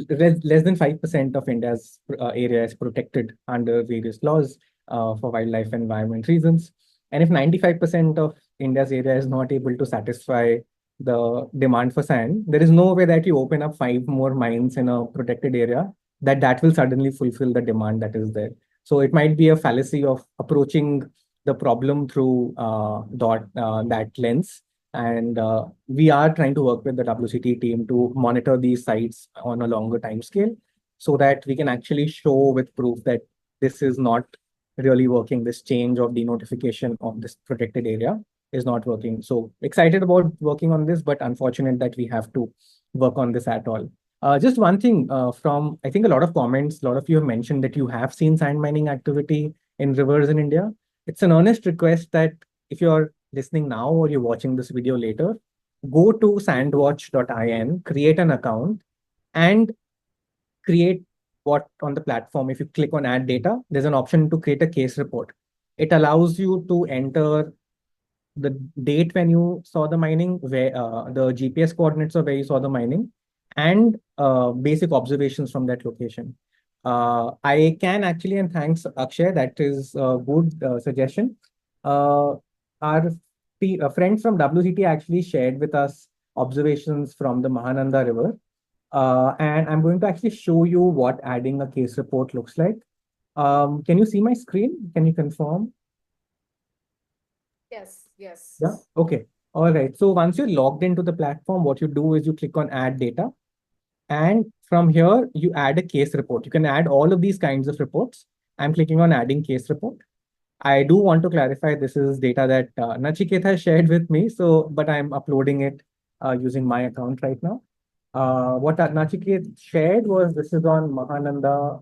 less than 5% of India's area is protected under various laws for wildlife and environment reasons. And if 95% of India's area is not able to satisfy the demand for sand, there is no way that you open up 5 more mines in a protected area that will suddenly fulfill the demand that is there. So it might be a fallacy of approaching the problem through that lens. And we are trying to work with the WCT team to monitor these sites on a longer time scale so that we can actually show with proof that this is not really working. This change of denotification of this protected area is not working. So excited about working on this, but unfortunate that we have to work on this at all. Just one thing from, I think a lot of comments, a lot of you have mentioned that you have seen sand mining activity in rivers in India. It's an earnest request that if you're listening now or you're watching this video later, go to sandwatch.in, create an account, and create what on the platform. If you click on add data, there's an option to create a case report. It allows you to enter the date when you saw the mining, where the GPS coordinates of where you saw the mining, and basic observations from that location. I can actually, and thanks Akshay, that is a good suggestion. Our friends from WCT actually shared with us observations from the Mahananda River. And I'm going to actually show you what adding a case report looks like. Can you see my screen? Can you confirm? Yes, yes. Yeah. Okay. All right. So once you're logged into the platform, what you do is you click on add data. And from here, you add a case report. You can add all of these kinds of reports. I'm clicking on adding case report. I do want to clarify this is data that Nachiket shared with me. So, but I'm uploading it using my account right now. What Nachiket shared was this is on Mahananda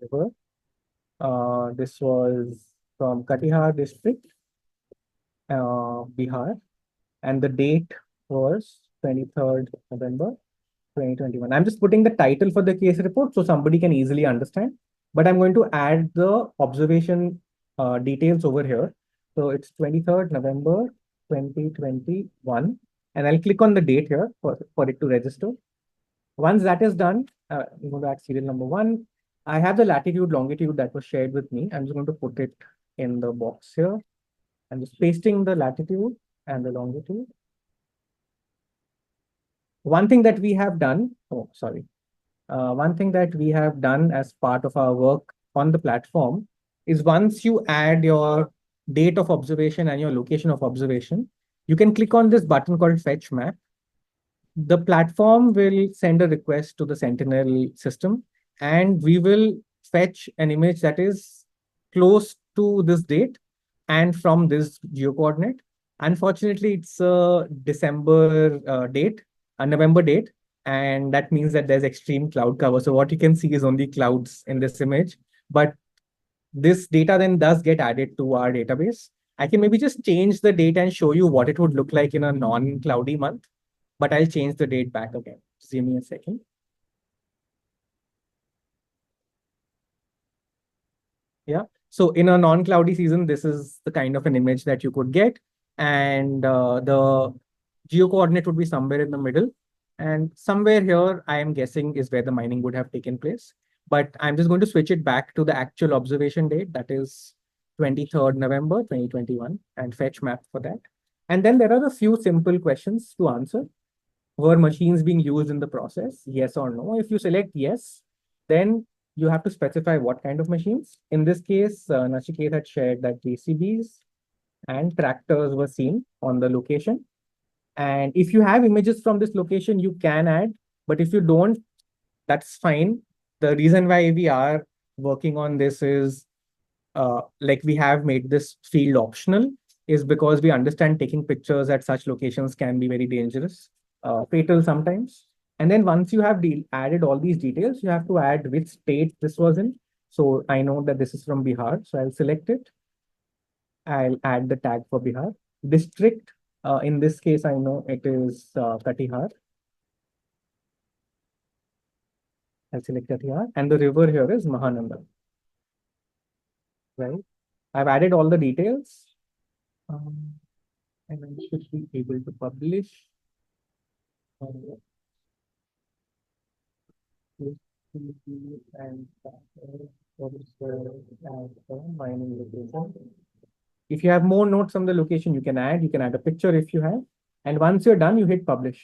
River. This was from Katihar district, Bihar, and the date was 23rd November 2021. I'm just putting the title for the case report so somebody can easily understand, but I'm going to add the observation details over here. So it's 23rd November 2021, and I'll click on the date here for it to register. Once that is done, I'm going to add serial number 1. I have the latitude, longitude that was shared with me. I'm just going to put it in the box here. I'm just pasting the latitude and the longitude. One thing that we have done, one thing that we have done as part of our work on the platform is once you add your date of observation and your location of observation, you can click on this button called Fetch Map. The platform will send a request to the Sentinel system, and we will fetch an image that is close to this date and from this geocoordinate. Unfortunately, it's a December date, a November date, and that means that there's extreme cloud cover. So what you can see is only clouds in this image, but this data then does get added to our database. I can maybe just change the date and show you what it would look like in a non-cloudy month, but I'll change the date back again. Just give me a second. Yeah. So in a non-cloudy season, this is the kind of an image that you could get. And the geocoordinate would be somewhere in the middle. And somewhere here, I am guessing is where the mining would have taken place. But I'm just going to switch it back to the actual observation date. That is 23rd November 2021 and fetch map for that. And then there are a few simple questions to answer. Were machines being used in the process? Yes or no. If you select yes, then you have to specify what kind of machines. In this case, Nachiket had shared that JCBs and tractors were seen on the location. And if you have images from this location, you can add, but if you don't, that's fine. The reason why we are working on this is like we have made this field optional is because we understand taking pictures at such locations can be very dangerous, fatal sometimes. And then once you have added all these details, you have to add which state this was in. So I know that this is from Bihar, so I'll select it. I'll add the tag for Bihar. District, in this case, I know it is Katihar. I'll select Katihar. And the river here is Mahananda. Right? I've added all the details. And I should be able to publish. And mining location. If you have more notes on the location, you can add a picture if you have. And once you're done, you hit publish.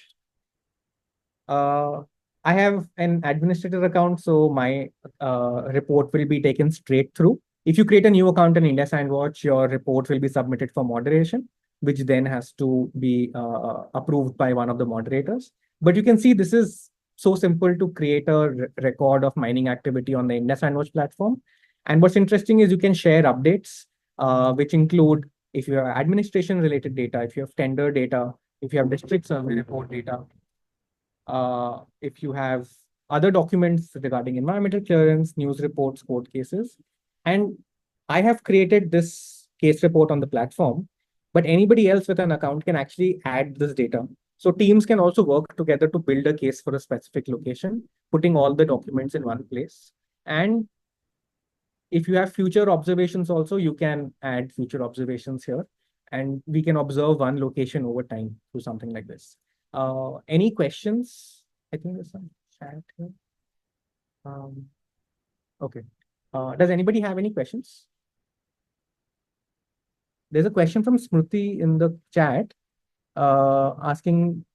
I have an administrator account, so my report will be taken straight through. If you create a new account in India Sandwatch, your report will be submitted for moderation, which then has to be approved by one of the moderators. But you can see this is so simple to create a record of mining activity on the India Sandwatch platform. And what's interesting is you can share updates, which include if you have administration related data, if you have tender data, if you have district survey report data, if you have other documents regarding environmental clearance, news reports, court cases. And I have created this case report on the platform, but anybody else with an account can actually add this data. So teams can also work together to build a case for a specific location, putting all the documents in one place. And if you have future observations also, you can add future observations here. And we can observe one location over time through something like this. Any questions? I think there's some chat here. Okay. Does anybody have any questions? There's a question from Smriti in the chat asking,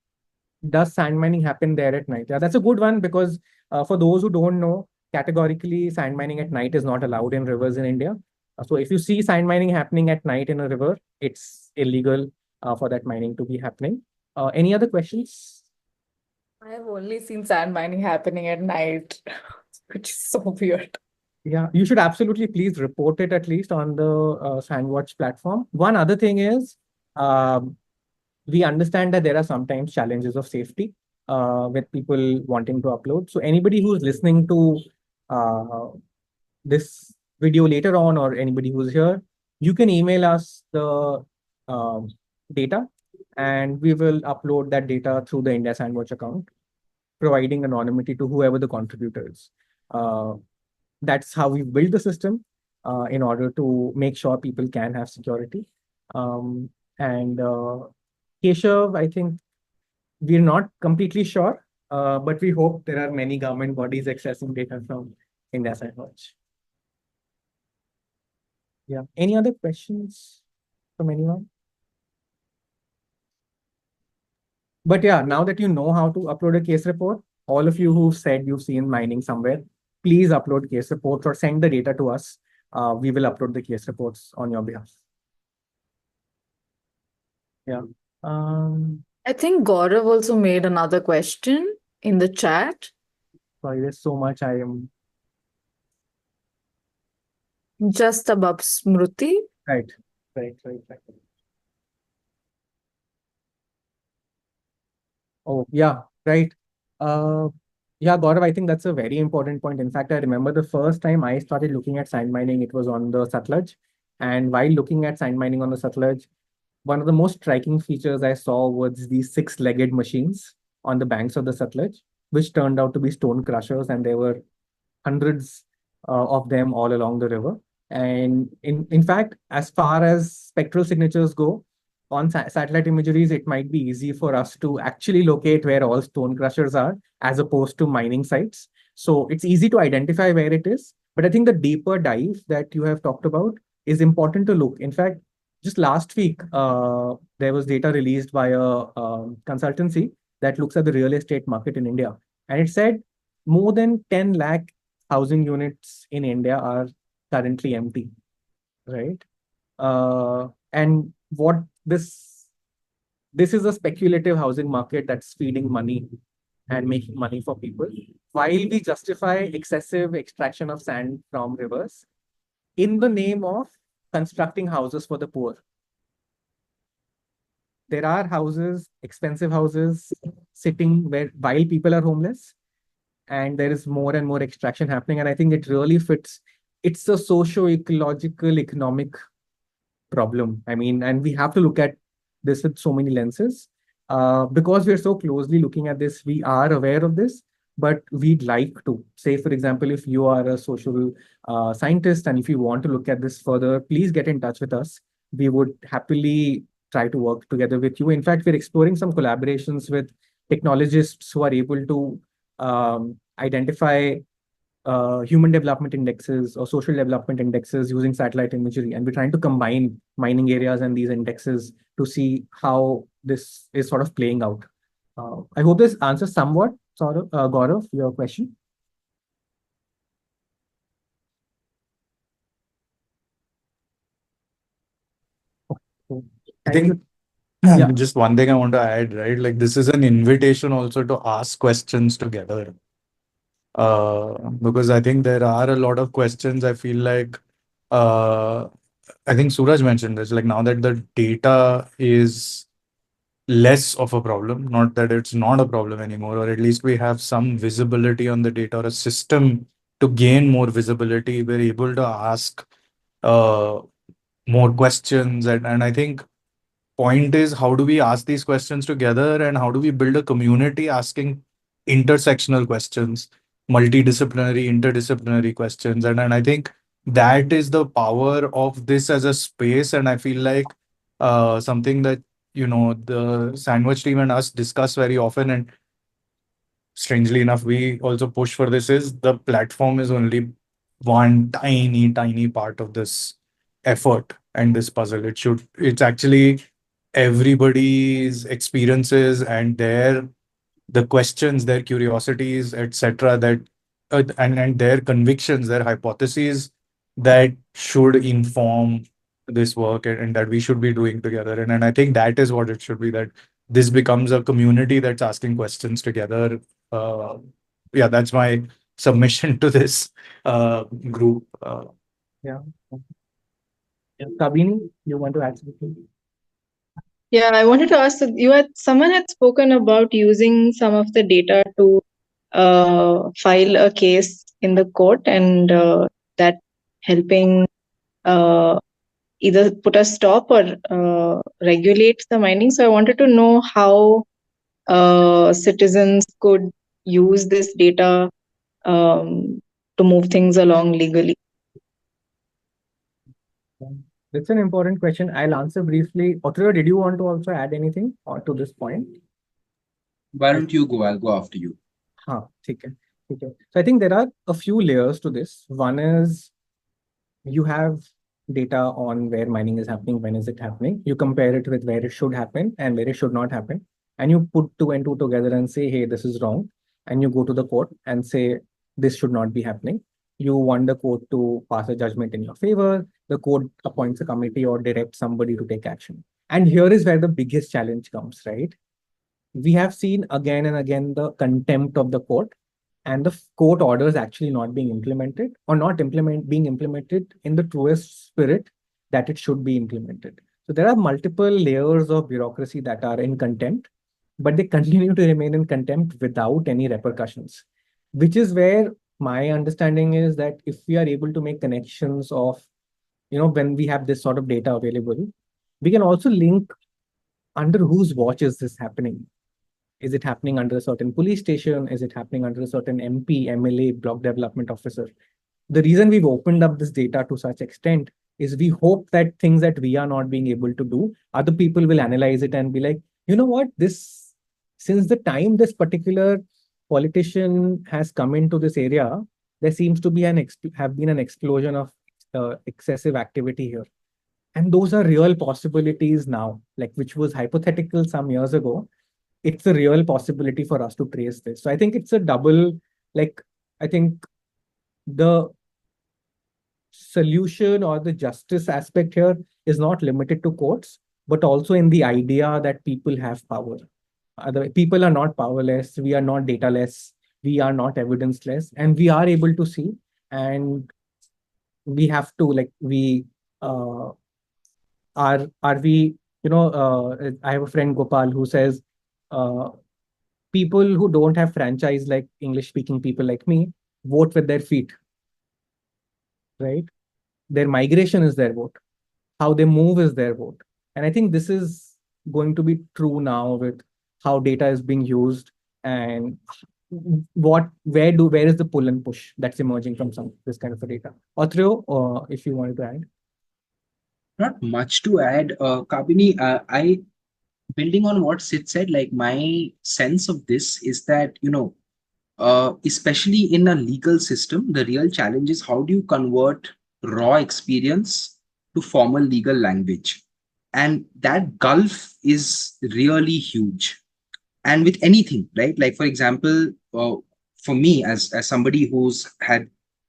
does sand mining happen there at night? Yeah, that's a good one because for those who don't know, categorically sand mining at night is not allowed in rivers in India. So if you see sand mining happening at night in a river, it's illegal for that mining to be happening. Any other questions? I have only seen sand mining happening at night, which is so weird. Yeah, you should absolutely please report it at least on the Sandwatch platform. One other thing is, we understand that there are sometimes challenges of safety with people wanting to upload. So anybody who's listening to this video later on, or anybody who's here, you can email us the data and we will upload that data through the India Sandwatch account, providing anonymity to whoever the contributor is. That's how we build the system in order to make sure people can have security. Keshav, I think we're not completely sure, but we hope there are many government bodies accessing data from India Sandwatch. Yeah. Any other questions from anyone? But yeah, now that you know how to upload a case report, all of you who said you've seen mining somewhere, please upload case reports or send the data to us. We will upload the case reports on your behalf. Yeah. I think Gaurav also made another question in the chat. Sorry, there's so much I am. Just above Smriti. Right. Oh, yeah, right. Yeah, Gaurav, I think that's a very important point. In fact, I remember the first time I started looking at sand mining, it was on the Satluj. And while looking at sand mining on the Satluj, one of the most striking features I saw was these 6-legged machines on the banks of the Satluj, which turned out to be stone crushers, and there were hundreds of them all along the river. And in fact, as far as spectral signatures go, on satellite imageries, it might be easy for us to actually locate where all stone crushers are, as opposed to mining sites. So it's easy to identify where it is. But I think the deeper dive that you have talked about is important to look. In fact, just last week, there was data released by a consultancy that looks at the real estate market in India. And it said more than 10 lakh housing units in India are currently empty, right? And what this is a speculative housing market that's feeding money and making money for people, while we justify excessive extraction of sand from rivers in the name of constructing houses for the poor. There are houses, expensive houses, sitting while people are homeless, and there is more and more extraction happening. And I think it really fits. It's a socio-ecological, economic problem. I mean, and we have to look at this with so many lenses. Because we're so closely looking at this, we are aware of this, but we'd like to say, for example, if you are a social scientist and if you want to look at this further, please get in touch with us. We would happily try to work together with you. In fact, we're exploring some collaborations with technologists who are able to identify human development indexes or social development indexes using satellite imagery. And we're trying to combine mining areas and these indexes to see how this is sort of playing out. I hope this answers somewhat, Gaurav, your question. I think just one thing I want to add, right? Like this is an invitation also to ask questions together. Because I think there are a lot of questions. I feel like I think Suraj mentioned this, like now that the data is less of a problem, not that it's not a problem anymore, or at least we have some visibility on the data or a system to gain more visibility. We're able to ask more questions. And I think point is, how do we ask these questions together and how do we build a community asking intersectional questions, multidisciplinary, interdisciplinary questions? And I think that is the power of this as a space. And I feel like something that, the Sandwich team and us discuss very often, and strangely enough, we also push for this, is the platform is only one tiny, tiny part of this effort and this puzzle. It's actually everybody's experiences and the questions, their curiosities, etc. That and their convictions, their hypotheses that should inform this work, and that we should be doing together. And I think that is what it should be, that this becomes a community that's asking questions together. Yeah, that's my submission to this group. Yeah. Kabini, you want to add something? Yeah, I wanted to ask that someone had spoken about using some of the data to file a case in the court, and that helping either put a stop or regulate the mining. So I wanted to know how citizens could use this data to move things along legally. That's an important question. I'll answer briefly. Athreya, did you want to also add anything to this point? Why don't you go? I'll go after you. Okay. So I think there are a few layers to this. One is you have data on where mining is happening, when is it happening. You compare it with where it should happen and where it should not happen. And you put 2 and 2 together and say, hey, this is wrong. And you go to the court and say, this should not be happening. You want the court to pass a judgment in your favor. The court appoints a committee or directs somebody to take action. And here is where the biggest challenge comes, right? We have seen again and again the contempt of the court, and the court orders actually not being implemented, or not being implemented in the truest spirit that it should be implemented. So there are multiple layers of bureaucracy that are in contempt, but they continue to remain in contempt without any repercussions, which is where my understanding is that if we are able to make connections of, when we have this sort of data available, we can also link under whose watch is this happening. Is it happening under a certain police station? Is it happening under a certain MP, MLA, block development officer? The reason we've opened up this data to such extent is we hope that things that we are not being able to do, other people will analyze it and be like, you know what, since the time this particular politician has come into this area, there seems to be have been an explosion of excessive activity here. And those are real possibilities now, like which was hypothetical some years ago. It's a real possibility for us to trace this. So I think it's a double, I think the solution or the justice aspect here is not limited to courts, but also in the idea that people have power. People are not powerless. We are not dataless. We are not evidence-less, and we are able to see. And we have to, I have a friend Gopal who says, people who don't have franchise, like English-speaking people like me, vote with their feet, right? Their migration is their vote. How they move is their vote. And I think this is going to be true now with how data is being used and where is the pull and push that's emerging from this kind of a data. Athreya, if you wanted to add. Not much to add. Kabini, building on what Sid said, like my sense of this is that, especially in a legal system, the real challenge is how do you convert raw experience to formal legal language? And that gulf is really huge. And with anything, right? Like, for example, for me, as somebody who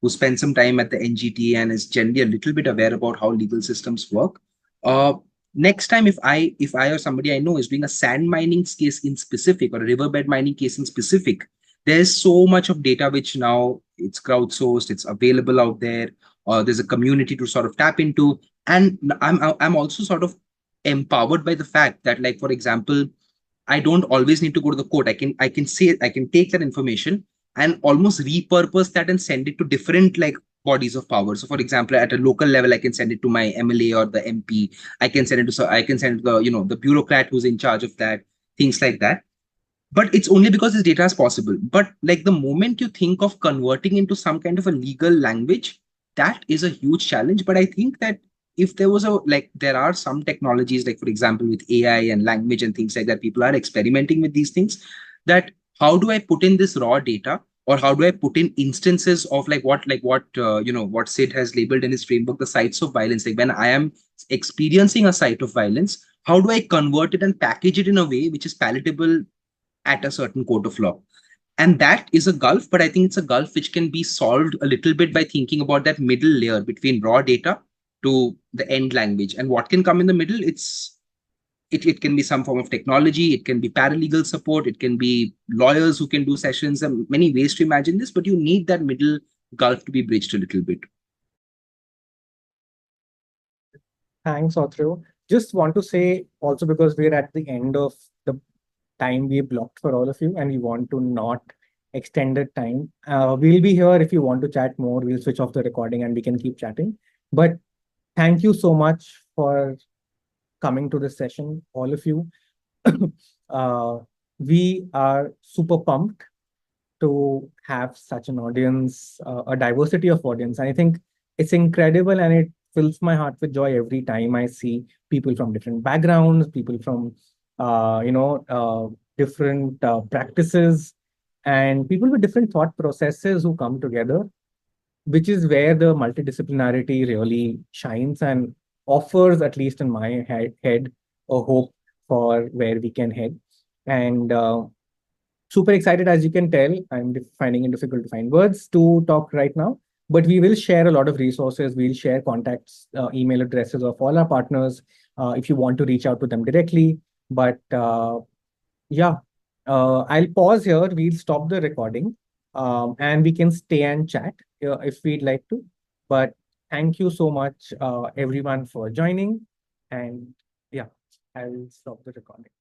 spent some time at the NGT and is generally a little bit aware about how legal systems work, uh, next time if I or somebody I know is doing a sand mining case in specific or a riverbed mining case in specific, there's so much of data which now it's crowdsourced, it's available out there, or there's a community to sort of tap into. And I'm also sort of empowered by the fact that, like, for example, I don't always need to go to the court. I can take that information and almost repurpose that and send it to different, like, bodies of power. So, for example, at a local level, I can send it to my MLA or the MP. I can send it to the the bureaucrat who's in charge of that, things like that. But it's only because this data is possible. But like the moment you think of converting into some kind of a legal language, that is a huge challenge. But I think that if there was there are some technologies, like for example with AI and language and things like that, people are experimenting with these things. That how do I put in this raw data, or how do I put in instances of what Sid has labeled in his framework, the sites of violence? Like when I am experiencing a site of violence, how do I convert it and package it in a way which is palatable at a certain court of law? And that is a gulf, but I think it's a gulf which can be solved a little bit by thinking about that middle layer between raw data to the end language. And what can come in the middle? It can be some form of technology, it can be paralegal support, it can be lawyers who can do sessions, and many ways to imagine this, but you need that middle gulf to be bridged a little bit. Thanks, Autrio. Just want to say also, because we're at the end of the time we blocked for all of you and we want to not extend the time. We'll be here if you want to chat more. We'll switch off the recording and we can keep chatting. But thank you so much for coming to this session, all of you. We are super pumped to have such an audience, a diversity of audience. And I think it's incredible, and it fills my heart with joy every time I see people from different backgrounds, people from different practices, and people with different thought processes who come together, which is where the multidisciplinarity really shines and offers, at least in my head, a hope for where we can head. And super excited, as you can tell. I'm finding it difficult to find words to talk right now, but we will share a lot of resources. We'll share contacts, email addresses of all our partners if you want to reach out to them directly. But yeah, I'll pause here. We'll stop the recording and we can stay and chat if we'd like to. But thank you so much, everyone, for joining. And yeah, I'll stop the recording.